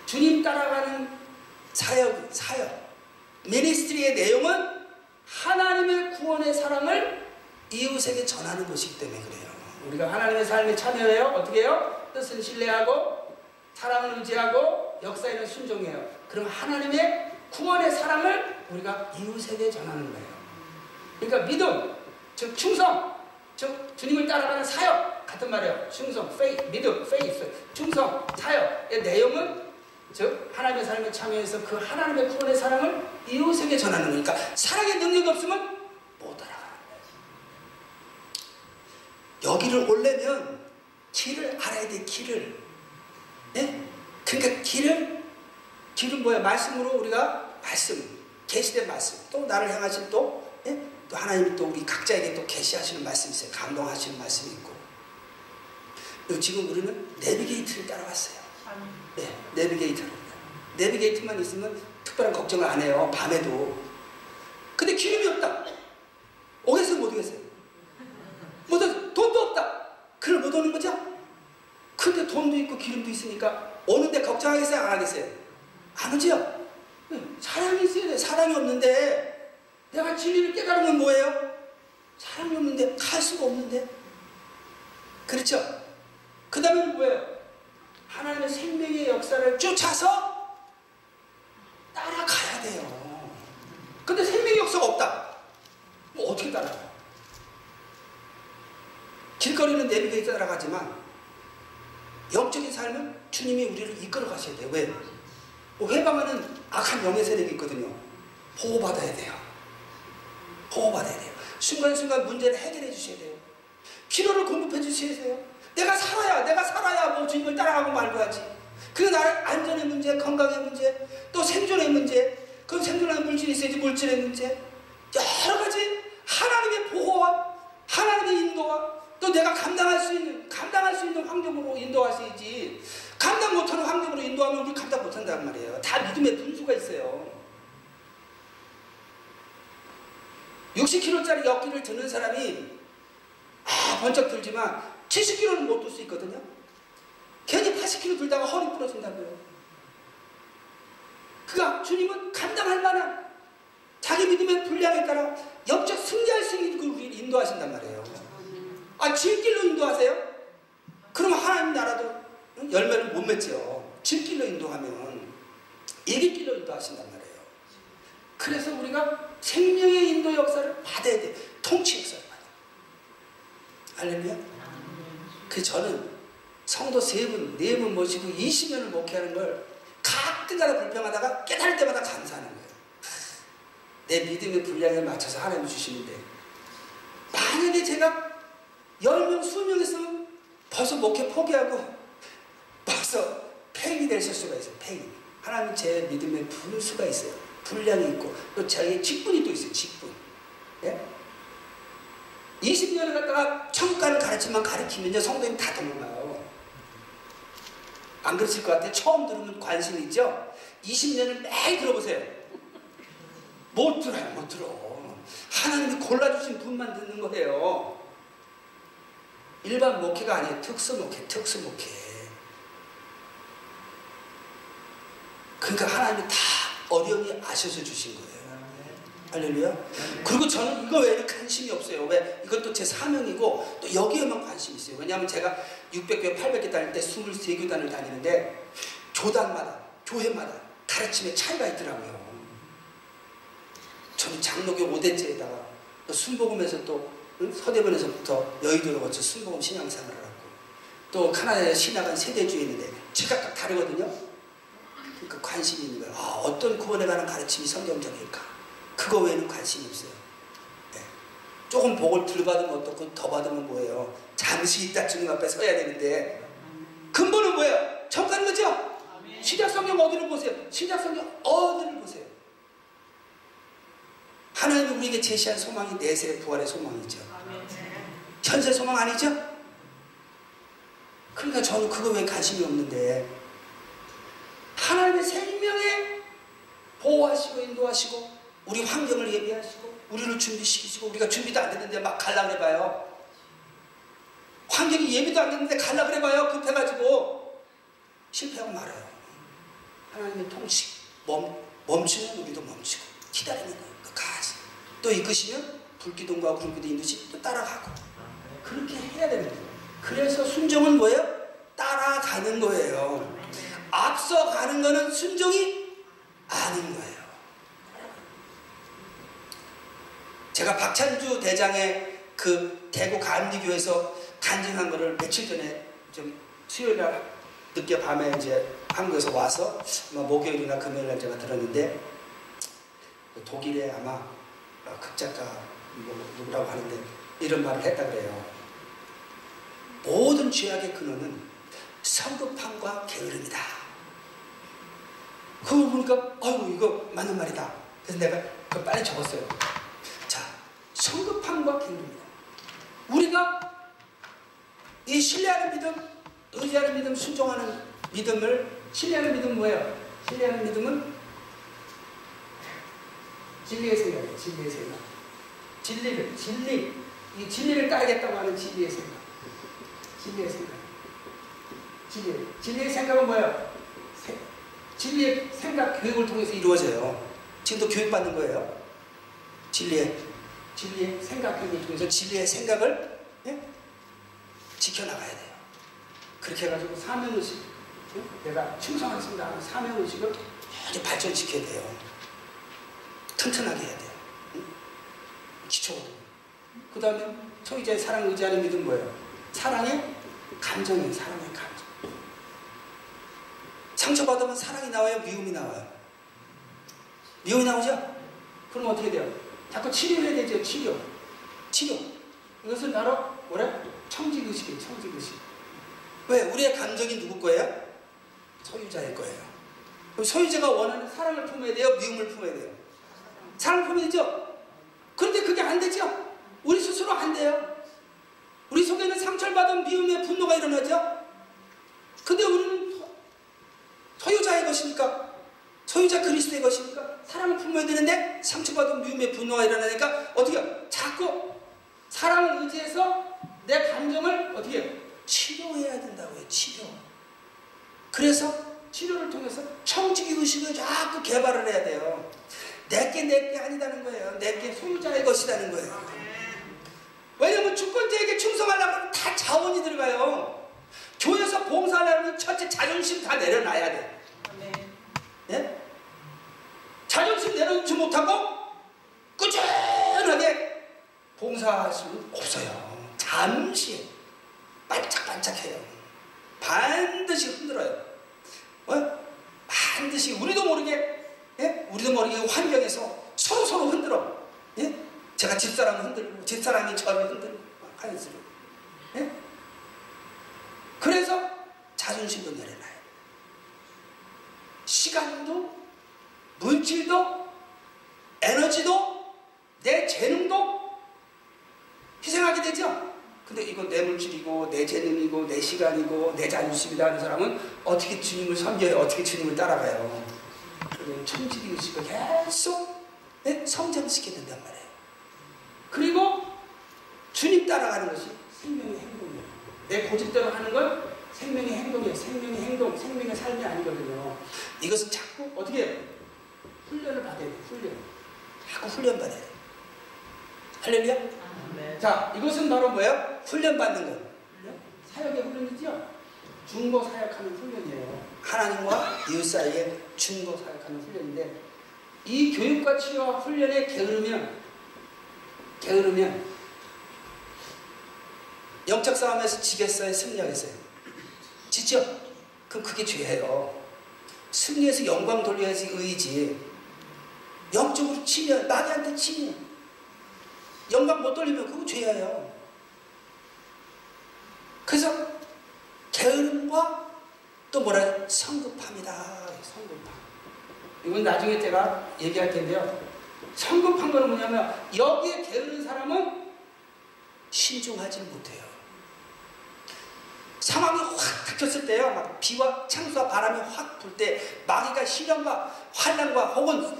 주님 따라가는 사역 미니스트리의 내용은 하나님의 구원의 사랑을 이웃에게 전하는 것이기 때문에 그래요. 우리가 하나님의 삶에 참여해요. 어떻게 해요? 뜻은 신뢰하고 사랑을 의지하고 역사에는 순종해요. 그럼 하나님의 구원의 사랑을 우리가 이웃에게 전하는 거예요. 그러니까 믿음, 즉 충성, 즉 주님을 따라가는 사역 같은 말이에요. 충성, 믿음, 충성, 사역의 내용은 즉 하나님의 삶에 참여해서 그 하나님의 구원의 사랑을 이웃에게 전하는 거니까 사랑의 능력이 없으면 못 따라가는 거예요. 여기를 오려면 길을 알아야 돼. 길을. 네? 그러니까 길은 뭐야? 말씀으로 우리가 계시된 말씀, 또 나를 향하신 또 하나님이 또 우리 각자에게 또 계시하시는 말씀이 있어요. 감동하시는 말씀이 있고. 지금 우리는 내비게이트를 따라갔어요. 네, 내비게이트만 있으면 특별한 걱정을 안 해요. 밤에도. 근데 기름이 없다. 오겠어요? 못 오겠어요? 돈도 없다. 그걸 못 오는 거죠? 근데 돈도 있고 기름도 있으니까 오는데 걱정하겠어요? 안 하겠어요? 안 오죠? 사랑이 있어야 돼. 사랑이 없는데 내가 진리를 깨달은 건 뭐예요? 사랑이 없는데 갈 수가 없는데. 그렇죠? 그 다음에 뭐예요? 하나님의 생명의 역사를 쫓아서 따라가야 돼요. 근데 생명의 역사가 없다. 뭐 어떻게 따라가요? 길거리는 내비게이터 따라가지만 영적인 삶은 주님이 우리를 이끌어 가셔야 돼요. 왜? 회방하는 악한 영의 세력이 있거든요. 보호받아야 돼요. 순간순간 문제를 해결해 주셔야 돼요. 필요를 공급해 주셔야 돼요. 내가 살아야 뭐 주님을 따라가고 말고 하지. 그 나의 안전의 문제, 건강의 문제, 또 생존의 문제, 그 생존하는 물질이 있어야지 물질의 문제, 여러 가지 하나님의 보호와 하나님의 인도와 또 내가 감당할 수 있는 환경으로 인도하셔야지. 감당 못하는 환경으로 인도하면 우리 감당 못한단 말이에요. 다 믿음의 분수가 있어요. 60kg짜리 역기를 드는 사람이 번쩍 들지만 70kg는 못 들 수 있거든요. 괜히 80kg 들다가 허리 부러진다고요. 그러니까 주님은 감당할 만한 자기 믿음의 분량에 따라 영적 승리할 수 있는 걸 우리를 인도하신단 말이에요. 질길로 인도하세요? 그러면 하나님 나라도 열매를 못 맺죠. 질길로 인도하면 이길 길로 인도하신단 말이에요. 그래서 우리가 생명의 인도 역사를 받아야 돼. 통치 역사를 받아요. 할렐루야. 저는 성도 3분, 4분 모시고 20년을 목회하는 걸 가끔가다 불평하다가 깨달을 때마다 감사하는 거예요. 내 믿음의 분량에 맞춰서 하나님 주시는데 만약에 제가 10명, 20명 있으면 벌써 목회 포기하고 벌써 폐인이 되실 수가 있어요. 폐인. 하나님 제 믿음의 분수가 있어요. 분량이 있고 또 자기 직분이 또 있어요. 직분. 예? 20년을 갖다가 천국 가는 가르침만 가르치면요 성도님 다 도망가요. 안 그러실 것 같아요. 처음 들으면 관심 있죠? 20년을 매일 들어보세요. 못 들어요. 하나님이 골라주신 분만 듣는 거예요. 일반 목회가 아니에요. 특수 목회, 특수 목회. 그러니까 하나님이 다 어려움이 아셔서 주신 거예요. 할렐루야. 그리고 저는 이거 외에는 관심이 없어요. 왜? 이것도 제 사명이고 또 여기에만 관심이 있어요. 왜냐하면 제가 600교, 800교 다닐 때 23교단을 다니는데 교단마다, 교회마다 가르침의 차이가 있더라고요. 저는 장로교 5대째에다가 또 순복음에서 또 서대문에서부터 여의도에 거쳐 순복음 신앙생활을 하고 또 카나다에 신학은 세대주에 있는데 제각각 다르거든요. 그러니까 관심이 있는 거예요. 아, 어떤 구원에 관한 가르침이 성경적일까? 그거 외에는 관심이 없어요. 네. 조금 복을 덜 받으면 어떻고 더 받으면 뭐예요? 잠시 있다 주님 앞에 서야 되는데 근본은 뭐예요? 정가는 거죠? 신약성경 어디를 보세요? 신약성경 어디를 보세요? 하나님이 우리에게 제시한 소망이 내세의 부활의 소망이죠. 현세 소망 아니죠? 그러니까 저는 그거 외에 관심이 없는데 하나님의 생명에 보호하시고 인도하시고 우리 환경을 예비하시고 우리를 준비시키시고 우리가 준비도 안 됐는데 막 갈라 그래봐요. 환경이 예비도 안 됐는데 갈라 그래봐요. 급해가지고 실패하고 말아요. 하나님의 통치 멈추면 우리도 멈추고 기다리는 거예요. 끝까지 또 이끄시면 불기둥과 불기둥 인도시 또 따라가고 그렇게 해야 되는 거예요. 그래서 순종은 뭐예요? 따라가는 거예요. 앞서가는 거는 순종이 아닌 거예요. 제가 박찬주 대장의 그 대구 감리교에서 간증한 거를 며칠 전에 좀 수요일날 늦게 밤에 이제 한국에서 와서 아마 목요일이나 금요일날 제가 들었는데 독일의 아마 극작가 누구라고 하는데 이런 말을 했다 그래요. 모든 죄악의 근원은 성급함과 게으름이다. 그걸 보니까 아이고 이거 맞는 말이다. 그래서 내가 그걸 빨리 적었어요. 자, 성급함과 게으름이다. 우리가 이 신뢰하는 믿음, 의지하는 믿음, 순종하는 믿음을 신뢰하는 믿음은 뭐예요? 신뢰하는 믿음은 진리의 생각이에요. 진리의 생각. 이 진리를 따르겠다고 하는 진리의 생각. 진리의 생각. 진리의 생각은 뭐예요? 진리의 생각 교육을 통해서 이루어져요. 지금도 교육받는 거예요. 진리의 생각 교육을 통해서 진리의 생각을 지켜나가야 돼요. 그렇게 해가지고 사명의식, 내가 충성하겠습니다 하는 사명의식을 아주 발전시켜야 돼요. 튼튼하게 해야 돼요. 기초거든요. 그 다음에 소유자의 사랑 의지하는 믿음 뭐예요? 사랑의 감정이에요. 사랑의 감정. 상처받으면 사랑이 나와요? 미움이 나와요? 미움이 나오죠? 그럼 어떻게 돼요? 자꾸 치료해야 되죠. 치료. 이것은 바로 뭐래? 청직의식이에요. 청직의식. 왜? 우리의 감정이 누구 거예요? 소유자의 거예요. 그럼 소유자가 원하는 사랑을 품어야 돼요? 미움을 품어야 돼요? 사랑을 품어야 되죠? 그런데 그게 안 되죠? 우리 스스로 안 돼요. 우리 속에는 상처를 받은 미움의 분노가 일어나죠? 근데 우리는 소유자의 것이니까, 소유자 그리스도의 것이니까 사랑을 품어야 되는데 상처받은 미움의 분노가 일어나니까 어떻게 해요? 자꾸 사랑을 의지해서 내 감정을 어떻게 해요? 치료해야 된다고요. 치료. 그래서 치료를 통해서 청지기 의식을 자꾸 개발을 해야 돼요. 내게 아니다는 거예요. 내게 소유자의 것이라는 거예요. 왜냐면 주권자에게 충성하려고 하면 다 자원이 들어가요. 교회에서 봉사하려면 첫째 자존심 다 내려놔야 돼. 예? 자존심 내려놓지 못하고 꾸준하게 봉사할 수는 없어요. 잠시 반짝반짝해요. 반드시 흔들어요. 반드시 우리도 모르게 환경에서 서로 흔들어. 예? 제가 집사람을 흔들고 집사람이 저를 흔들고 하였어요. 예? 그래서 자존심도 내려놔요. 시간도 물질도 에너지도 내 재능도 희생하게 되죠. 근데 이거 내 물질이고 내 재능이고 내 시간이고 내 자존심이다 하는 사람은 어떻게 주님을 섬겨요? 어떻게 주님을 따라가요? 청지기 의식을 계속 성장시켜야 된단 말이에요. 그리고 주님 따라가는 것이 생명의 행복이에요. 내 고집대로 하는 건 생명의 행동이에요. 생명의 행동, 생명의 삶이 아니거든요. 이것은 자꾸 어떻게 해요? 훈련을 받아야 돼요. 훈련. 자꾸 훈련받아야 돼요. 할렐루야? 아멘. 자, 이것은 바로 뭐예요? 훈련받는 거. 사역의 훈련이죠? 중보 사역하는 훈련이에요. 하나님과 이웃 사이에 중보 사역하는 훈련인데, 이 교육과 치유와 훈련에 게으르면 영적 싸움에서 지겠어요? 승리하겠어요? 지죠? 그럼 그게 죄예요. 승리해서 영광 돌려야지 의지. 영적으로 치면, 마귀한테 치면 영광 못 돌리면 그거 죄예요. 그래서 게으름과 또 뭐라 해요? 성급함이다. 성급함. 이건 나중에 제가 얘기할 텐데요. 성급한 거는 뭐냐면, 여기에 게으른 사람은 신중하지 못해요. 상황이 확 닥쳤을 때요, 막 비와 창수와 바람이 확 불 때, 마귀가 시련과 환난과 혹은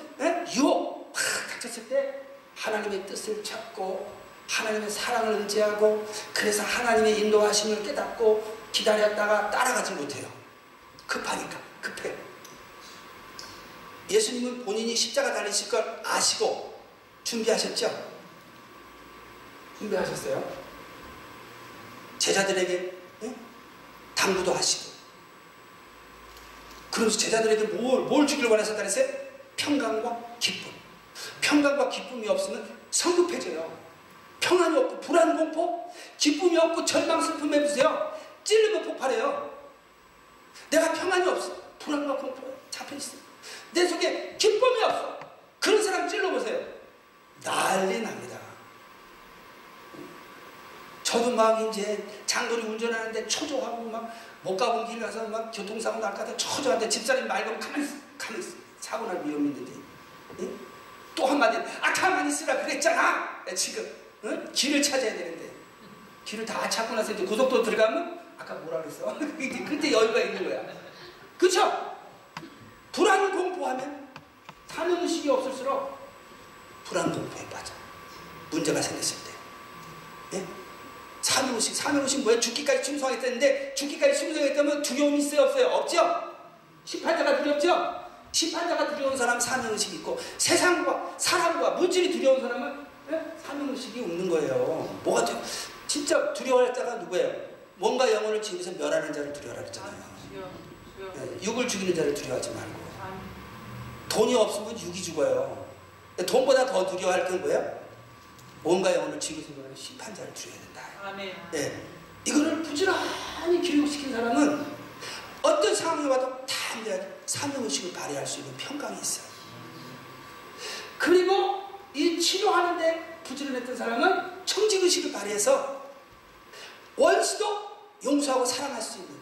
유혹 확 닥쳤을 때 하나님의 뜻을 찾고 하나님의 사랑을 의지하고, 그래서 하나님의 인도하심을 깨닫고 기다렸다가 따라가지 못해요. 급하니까. 급해요. 예수님은 본인이 십자가 달리실 걸 아시고 준비하셨죠? 준비하셨어요? 제자들에게 당부도 하시고, 그러면서 제자들에게 뭘 주기를 원하셨다 그랬어요? 평강과 기쁨. 평강과 기쁨이 없으면 성급해져요. 평안이 없고 불안, 공포, 기쁨이 없고 절망, 슬픔 해보세요. 찔리면 폭발해요. 내가 평안이 없어. 불안과 공포에 잡혀있어. 내 속에 기쁨이 없어. 그런 사람 찔러보세요. 난리 납니다. 저도 막 이제 장거리 운전하는데 초조하고 막 못 가본 길 가서 막 교통사고 날까 봐 초조한데 집사님 말 걸면 가만히 있어. 사고 날 위험이 있는데. 응? 또 한마디, 가만히 있으라 그랬잖아. 지금 길을 찾아야 되는데, 길을 다 찾고 나서 이제 고속도로 들어가면 아까 뭐라 그랬어? 그때 여유가 있는 거야. 그쵸? 불안 공포하면 사명의식이 없을수록 불안 공포에 빠져. 문제가 생겼을 때. 예? 사명의식 뭐예요? 죽기까지 충성했다는데, 죽기까지 충성했다면 두려움이 있어요? 없어요? 없죠? 심판자가 두렵죠? 심판자가 두려운 사람은 사명의식이 있고, 세상과 사람과 물질이 두려운 사람은 사명의식이 없는 거예요. 뭐가 진짜 두려워할 자가 누구예요? 몸과 영혼을 지으면서 멸하는 자를 두려워라 그랬잖아요. 육을 죽이는 자를 두려워하지 말고. 돈이 없으면 육이 죽어요. 돈보다 더 두려워할 건 뭐예요? 몸과 영혼을 지으면서 멸하는 심판자를 두려워야 된다. 아멘. 네. 이거를 부지런히 교육시킨 사람은 어떤 상황이 와도 담대하게 사명의식을 발휘할 수 있는 평강이 있어요. 그리고 이 치료하는데 부지런했던 사람은 청직의식을 발휘해서 원수도 용서하고 사랑할 수 있는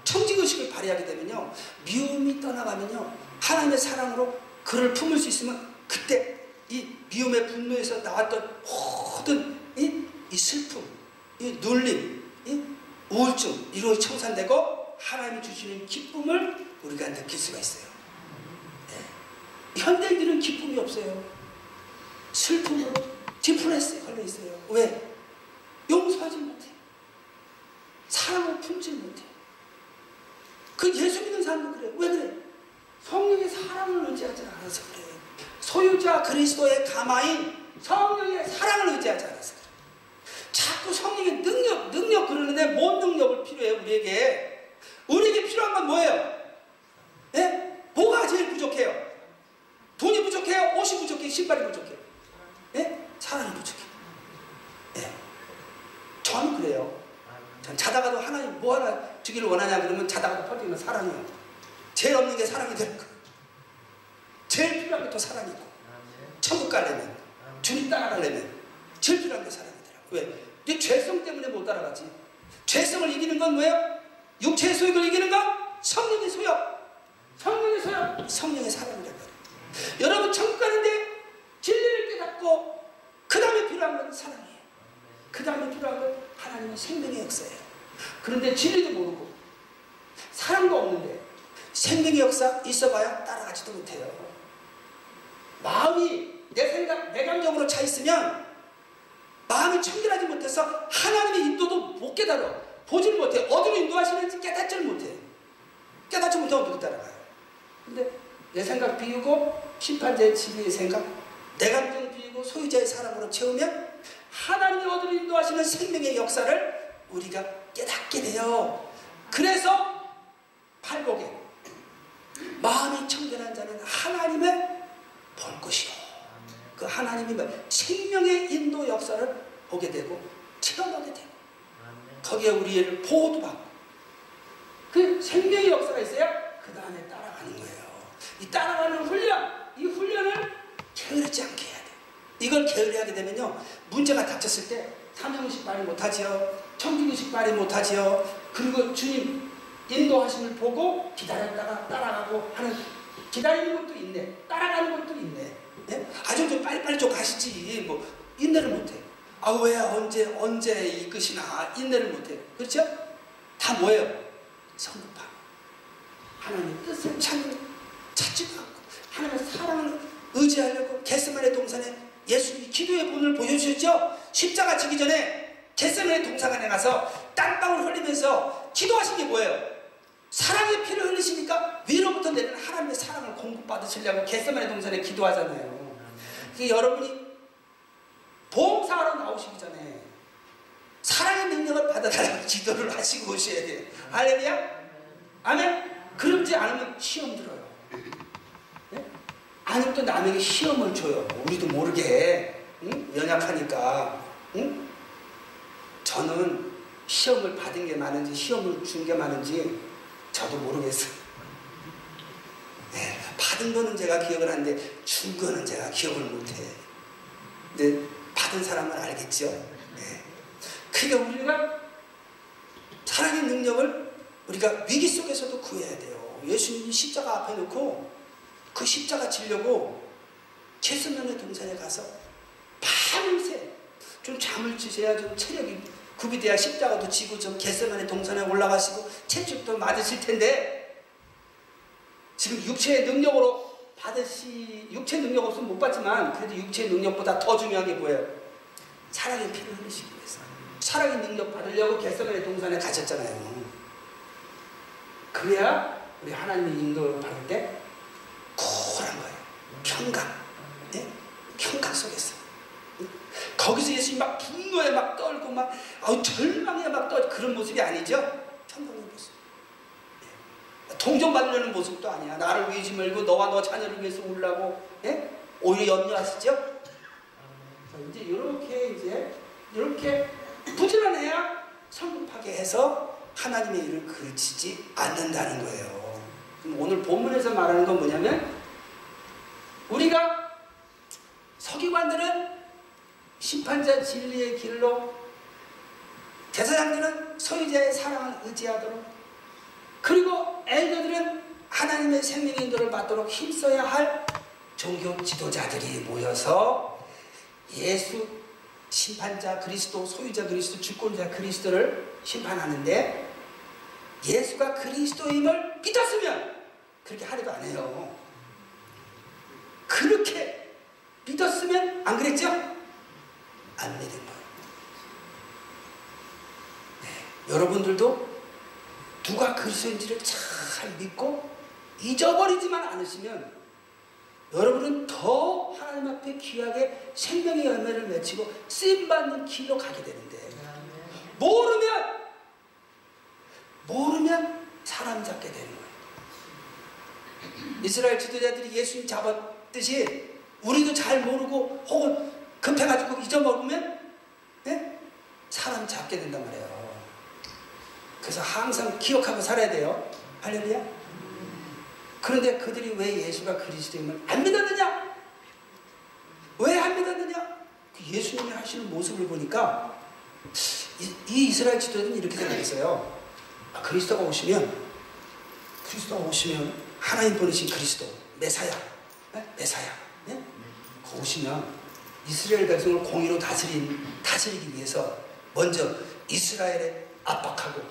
청직의식을 발휘하게 되면요, 미움이 떠나가면요, 하나님의 사랑으로 그를 품을 수 있으면 그때 이 미움의 분노에서 나왔던 모든 이 슬픔, 이 눌림, 이 우울증, 이런 청산되고 하나님이 주시는 기쁨을 우리가 느낄 수가 있어요. 네. 현대인들은 기쁨이 없어요. 슬픔으로 디프레스에 걸려 있어요. 왜? 용서하지 못해. 사랑을 품지 못해. 그 예수 믿는 사람도 그래요. 왜 그래? 성령의 사랑을 의지하지 않아서 그래요. 소유자 그리스도의 가마인 성령의 사랑을 의지하지 않아서 그래요. 자꾸 성령의 능력 그러는데 뭔 능력을 필요해요? 우리에게 필요한 건 뭐예요? 예? 뭐가 제일 부족해요? 돈이 부족해요? 옷이 부족해요? 신발이 부족해요? 예? 사랑이 부족해요. 예. 저는 그래요. 전 자다가도 하나님 뭐 하나 주기를 원하냐 그러면 자다가도 퍼지는 사랑이요. 제일 없는 게 사랑이 되는 거예요. 제일 필요한 게 또 사랑이고, 천국 가려면, 주님 따라가려면 제일 필요한 게 사랑이더라고요. 왜? 네 죄성 때문에 못 따라가지. 죄성을 이기는 건 뭐예요? 육체의 소욕을 이기는 건 성령의 소욕. 성령의 소욕, 성령의 사랑이라고 해요. 여러분 천국 가는데 진리를 깨닫고 그 다음에 필요한 건 사랑이에요. 그 다음에 필요한 건 하나님의 생명의 역사예요. 그런데 진리도 모르고 사랑도 없는데 생명의 역사 있어봐야 따라가지도 못해요. 마음이 내 생각, 내 감정으로 차 있으면 마음이 청결하지 못해서 하나님의 인도도 못 깨달아. 보지를 못해. 어디로 인도하시는지 깨닫지를 못해. 깨닫지 못하면 어떻게 따라가요? 근데 내 생각 비우고 심판자의 진리의 생각, 내 감정 비우고 소유자의 사랑으로 채우면 하나님이 어디로 인도하시는 생명의 역사를 우리가 깨닫게 돼요. 그래서 팔복에 마음이 청결한 자는 하나님을 볼 것이요. 그 하나님이 생명의 인도 역사를 보게 되고 체험하게 되고 거기에 우리를 보호도 받고 그 생명의 역사가 있어야 그 다음에 따라가는 거예요. 이 따라가는 훈련, 이 훈련을 게으르지 않게 해야 돼요. 이걸 게으르게 되면요, 문제가 닥쳤을 때 사명의식 발휘 못하지요, 청중의식 발휘 못하지요. 그리고 주님 인도하심을 보고 기다렸다가 따라가고 하는, 기다리는 것도 있네, 따라가는 것도 있네. 네? 아주 좀 빨리빨리 좀 가시지 뭐 인내를 못해. 아 왜 언제 이끄시나 인내를 못해. 그렇죠? 다 뭐예요? 성급함. 하나님의 뜻을 찾지도 않고 하나님의 사랑을 의지하려고. 겟세마네 동산에 예수님이 기도의 본을 보여주셨죠. 십자가 지기 전에 겟세마네 동산에 가서 땀방울 흘리면서 기도하신 게 뭐예요? 사랑의 피를 흘리시니까 위로부터 내리는 하나님의 사랑을 공급받으시려고 겟세마네 동산에 기도하잖아요. 그게 여러분이 봉사하러 나오시기 전에 사랑의 능력을 받아달라고 기도를 하시고 오셔야 돼요. 할렐루야? 아멘? 그러지 않으면 시험 들어요. 네? 아니면 또 남에게 시험을 줘요. 우리도 모르게. 응? 연약하니까. 응? 저는 시험을 받은 게 많은지 시험을 준 게 많은지 저도 모르겠어요. 네, 받은 거는 제가 기억을 하는데 준 거는 제가 기억을 못해. 근데 받은 사람은 알겠죠. 네. 그러니까 우리가 사랑의 능력을 우리가 위기 속에서도 구해야 돼요. 예수님이 십자가 앞에 놓고 그 십자가 지려고 겟세마네 동산에 가서 밤새 좀 잠을 지셔야 좀 체력이 구비돼야 십자가도 지고 좀 겟세마네 동산에 올라가시고 채찍도 맞으실 텐데, 지금 육체의 능력으로 육체 능력 없으면 못 받지만 그래도 육체의 능력보다 더 중요한 게 뭐예요? 사랑의 피를 흘리시기 위해서 사랑의 능력 받으려고 겟세마네 동산에 가셨잖아요. 그래야 우리 하나님의 인도를 받을 때 쿨한 거예요. 평강. 네? 평강 속에서. 거기서 예수님이 막 분노에 막 떨고 막 절망에 막 떨고 그런 모습이 아니죠. 평강의 모습. 네. 동정받으려는 모습도 아니야. 나를 위해 말고 너와 너 자녀를 위해서 울라고. 네? 오히려 염려하시죠. 이제 이렇게 부지런해야 성급하게 해서 하나님의 일을 그르치지 않는다는 거예요. 오늘 본문에서 말하는 건 뭐냐면, 우리가 서기관들은 심판자 진리의 길로, 제사장들은 소유자의 사랑을 의지하도록, 그리고 엘더들은 하나님의 생명의 인도를 받도록 힘써야 할 종교 지도자들이 모여서 예수 심판자 그리스도, 소유자 그리스도, 주권자 그리스도를 심판하는데, 예수가 그리스도임을 믿었으면 그렇게 하려도 안 해요. 그렇게 믿었으면 안 그랬죠? 안 믿은 거예요. 네. 여러분들도 누가 그리스도인지를 잘 믿고 잊어버리지만 않으시면 여러분은 더 하나님 앞에 귀하게 생명의 열매를 맺히고 쓰임받는 길로 가게 되는데, 모르면 사람 잡게 되는 거예요. 이스라엘 지도자들이 예수님 잡았듯이 우리도 잘 모르고 혹은 급해가지고 잊어먹으면 네? 사람 잡게 된단 말이에요. 그래서 항상 기억하고 살아야 돼요. 할렐루야. 그런데 그들이 왜 예수가 그리스도임을 안 믿었느냐? 왜 안 믿었느냐? 예수님이 하시는 모습을 보니까 이 이스라엘 지도자들은 이렇게 생각했어요. 그리스도가 오시면 하나님 보내신 그리스도 메사야, 네? 오시면 이스라엘 백성을 공의로 다스리기 위해서 먼저 이스라엘에 압박하고,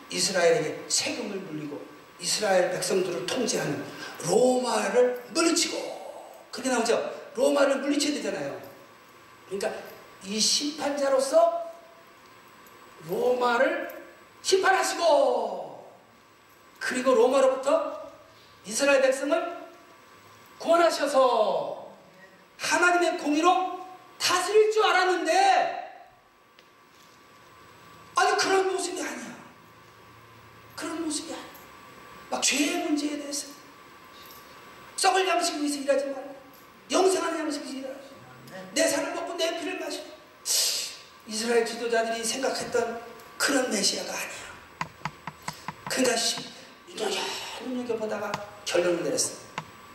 이스라엘에게 세금을 물리고 이스라엘 백성들을 통제하는 로마를 물리치고, 그렇게 나오죠. 로마를 물리쳐야 되잖아요. 그러니까 이 심판자로서 로마를 심판하시고 그리고 로마로부터 이스라엘 백성을 구원하셔서 하나님의 공의로 다스릴 줄 알았는데 아니 그런 모습이 아니야. 그런 모습이 아니야. 막 죄의 문제에 대해서 썩을 양식을 위해서 일하지 말고 영생하는 양식을 일하라. 내 살을 먹고 내 피를 마시고. 이스라엘 지도자들이 생각했던 그런 메시아가 아니야. 그러니까 눈여겨보다가 결론을 내렸어.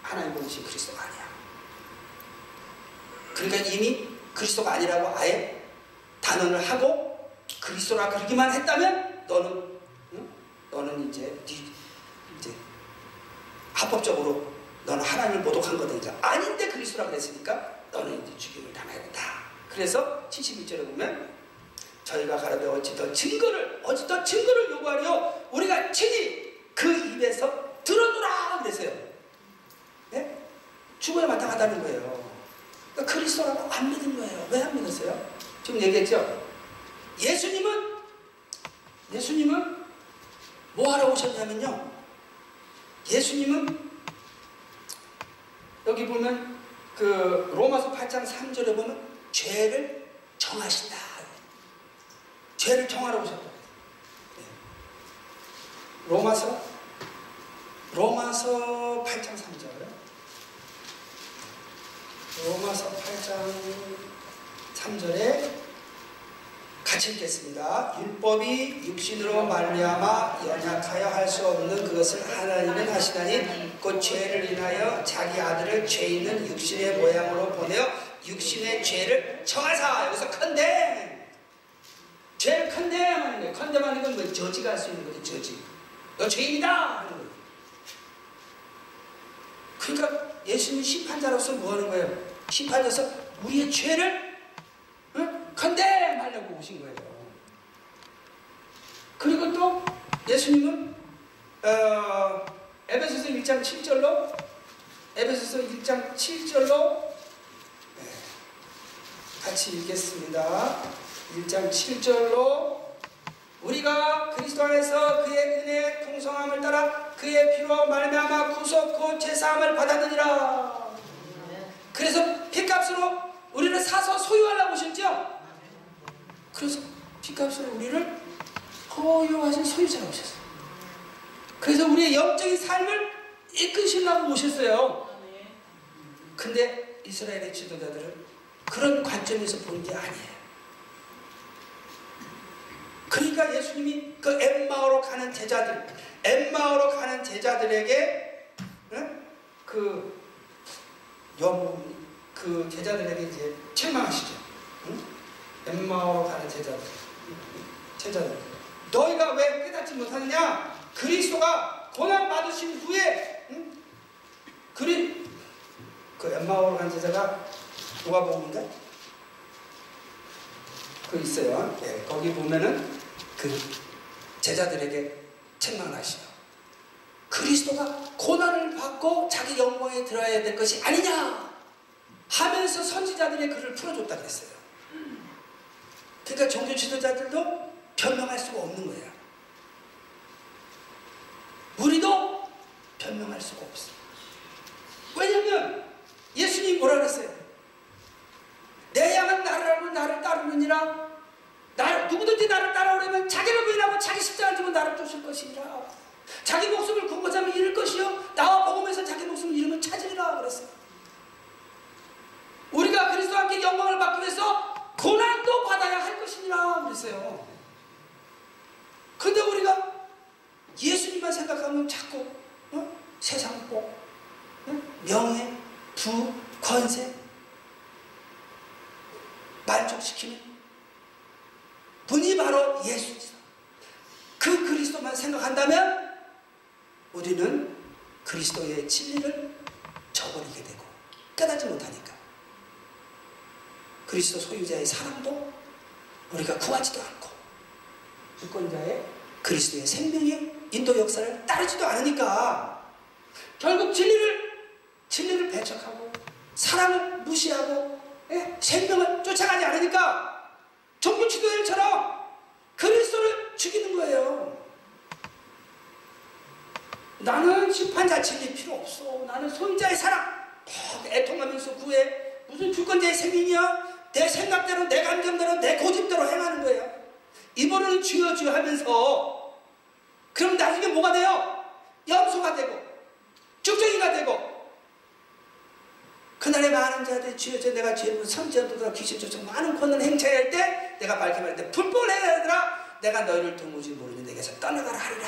하나님 보신 그리스도가 아니야. 그러니까 이미 그리스도가 아니라고 아예 단언을 하고 그리스도라 그러기만 했다면 너는 이제 합법적으로 너는 하나님을 모독한 거니까 아닌데 그리스도라 그랬으니까 너는 이제 죽임을 당해야 된다. 그래서 71절에 보면 저희가 가로되 어찌 더 증거를 요구하려 우리가 친히 그 입에서 들어두라 그랬어요. 네? 죽어야 마땅하다는 거예요. 그러니까 그리스도라고 안 믿은 거예요. 왜 안 믿었어요? 지금 얘기했죠. 예수님은 뭐 하러 오셨냐면요. 예수님은 여기 보면 그 로마서 8장 3절에 보면 죄를 정하신다. 죄를 정하러 오셨다. 네. 로마서 8장 3절. 로마서 8장 3절에 같이 읽겠습니다. 율법이 육신으로 말미암아 연약하여 할 수 없는 그것을 하나님은 하시나니 곧 죄를 인하여 자기 아들을 죄 있는 육신의 모양으로 보내어 육신의 죄를 정하사. 여기서 컨뎀, 죄를 컨뎀하는 거예요. 컨뎀하는 건 뭐 저지가 할 수 있는 거지. 저지. 너 죄인이다 하는 거예요. 그러니까 예수님 심판자로서 뭐 하는 거예요? 심판자로서 우리의 죄를 컨뎀하려고 오신 거예요. 그리고 또 예수님은 에베소서 1장 7절로 같이 읽겠습니다. 1장 7절로 우리가 그리스도 안에서 그의 은혜의 풍성함을 따라 그의 피로 말미암아 구속 곧 제사함을 받았느니라. 그래서 피값으로 우리를 사서 소유하려고 오셨죠? 그래서 피값으로 우리를 소유하신 소유자가 오셨어요. 그래서 우리의 영적인 삶을 이끄시려고 오셨어요. 근데 이스라엘의 지도자들은 그런 관점에서 본 게 아니에요. 그러니까 예수님이 그 엠마오로 가는 제자들에게 그 제자들에게 이제 책망하시죠. 엠마오로 가는 제자들. 너희가 왜 깨닫지 못하느냐? 그리스도가 고난 받으신 후에 그 엠마오로 간 제자가 누가복음인가? 그 있어요. 네, 거기 보면은 그 제자들에게 책망을 하시죠. 그리스도가 고난을 받고 자기 영광에 들어야 될 것이 아니냐 하면서 선지자들의 글을 풀어줬다 그랬어요. 그러니까 종교 지도자들도 변명할 수가 없는 거예요. 우리도 변명할 수가 없어요. 왜냐면 예수님이 뭐라 그랬어요? 내 양은 나를 알고 나를 따르느니라. 누구든지 나를 따라오려면 자기를 부인하고 자기 십자가를 지고 나를 쫓을 것이니라. 자기 목숨을 구하고자 하면 잃을 것이요 나와 복음에서 자기 목숨을 잃으면 찾으리라 그랬어요. 우리가 그리스도와 함께 영광을 받기 위해서 고난도 받아야 할 것이니라 그랬어요. 근데 우리가 예수님만 생각하면 자꾸 세상 복, 명예, 부, 권세 만족시키는 분이 바로 예수입니다. 그 그리스도만 생각한다면 우리는 그리스도의 진리를 저버리게 되고 깨닫지 못하니까 그리스도 소유자의 사랑도 우리가 구하지도 않고 주권자의 그리스도의 생명의 인도 역사를 따르지도 않으니까 결국 진리를 배척하고 사랑을 무시하고 생명을 쫓아가지 않으니까 종교 지도자들처럼 그리스도를 죽이는 거예요. 나는 심판자 진리 필요 없어. 나는 소유자의 사랑 애통하면서 구해. 무슨 주권자의 생명이야? 내 생각대로, 내 감정대로, 내 고집대로 행하는 거예요. 입으로는 주여 주여 하면서 그럼 나중에 뭐가 돼요? 염소가 되고 쭉정이가 되고 그날의 많은 자들이 주여 주여 내가 죄를 선지하도록 귀신 쫓아 많은 권을 행차할 때 내가 밝게 말할 때 불법을 해야 하더라. 내가 너희를 도무지 모르니 내게서 떠나가라 하리라.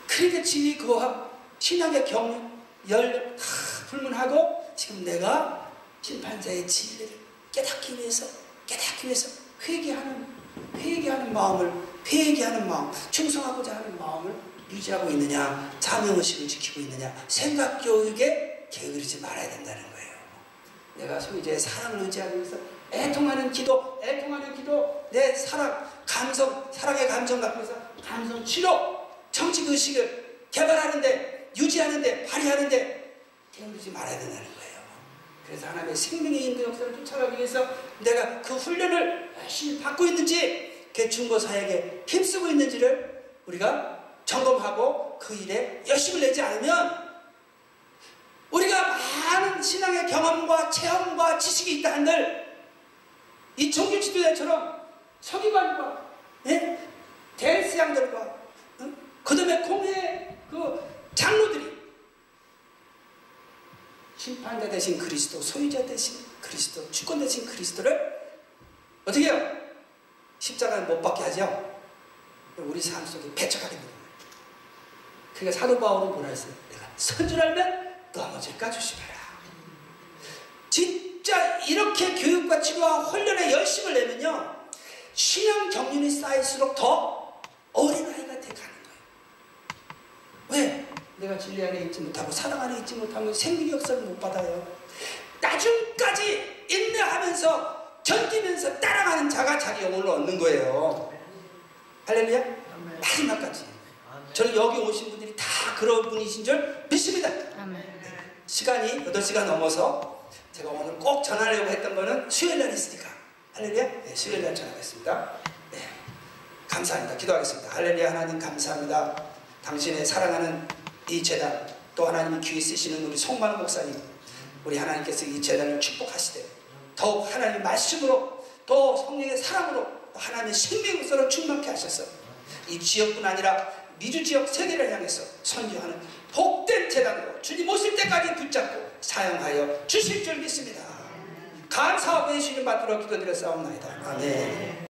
그러니까 지위 그와 신앙의 경륜 열 다 불문하고 지금 내가 심판자의 진리를 깨닫기 위해서 회개하는 마음, 충성하고자 하는 마음을 유지하고 있느냐, 자명의식을 지키고 있느냐, 생각교육에 게으르지 말아야 된다는 거예요. 내가 소유자의 사랑을 의지하기 위해서 애통하는 기도, 내 사랑의 감정 갖고 해서 감성 치료, 정직의식을 개발하는데, 유지하는데, 발휘하는데 게으르지 말아야 된다는 거예요. 그래서 하나님의 생명의 인도 역사를 쫓아가기 위해서 내가 그 훈련을 열심히 받고 있는지, 중고 사역에 힘쓰고 있는지를 우리가 점검하고 그 일에 열심을 내지 않으면 우리가 많은 신앙의 경험과 체험과 지식이 있다 한들 이 종교 지도자처럼 서기관과 대리스장들과 그 다음에 공회 그 장로들이 심판자 대신 그리스도, 소유자 대신 그리스도, 주권 대신 그리스도를 어떻게 해요? 십자가를 못 박게 하죠. 우리 삶 속에 배척하게 되는 거예요. 그러니까 사도 바울은 뭐라 했어요? 내가 선 줄 알면 넘어질까 조심해라. 진짜 이렇게 교육과 치료와 훈련에 열심을 내면요, 신앙 경륜이 쌓일수록 더 어린아이가 돼가는 거예요. 왜? 내가 진리 안에 있지 못하고 사랑 안에 있지 못하면 생명의 역사를 못 받아요. 나중까지 인내하면서 견디면서 따라가는 자가 자기 영혼을 얻는 거예요. 할렐루야? 마지막까지. 저는 여기 오신 분들이 다 그런 분이신 줄 믿습니다. 시간이 8시가 넘어서 제가 오늘 꼭 전하려고 했던 거는 수요일날 있으니까. 할렐루야? 네, 수요일날 전하겠습니다. 네, 감사합니다. 기도하겠습니다. 할렐루야. 하나님 감사합니다. 당신의 사랑하는 이 재단, 또 하나님이 귀히 쓰시는 우리 송만호 목사님, 우리 하나님께서 이 재단을 축복하시되 더욱 하나님의 말씀으로 또 성령의 사랑으로 또 하나님의 생명으로 충만케 하셔서 이 지역뿐 아니라 미주 지역 세계를 향해서 선교하는 복된 재단으로 주님 오실 때까지 붙잡고 사용하여 주실 줄 믿습니다. 감사하고 예수님 받들어 기도드려 싸움나이다. 아멘.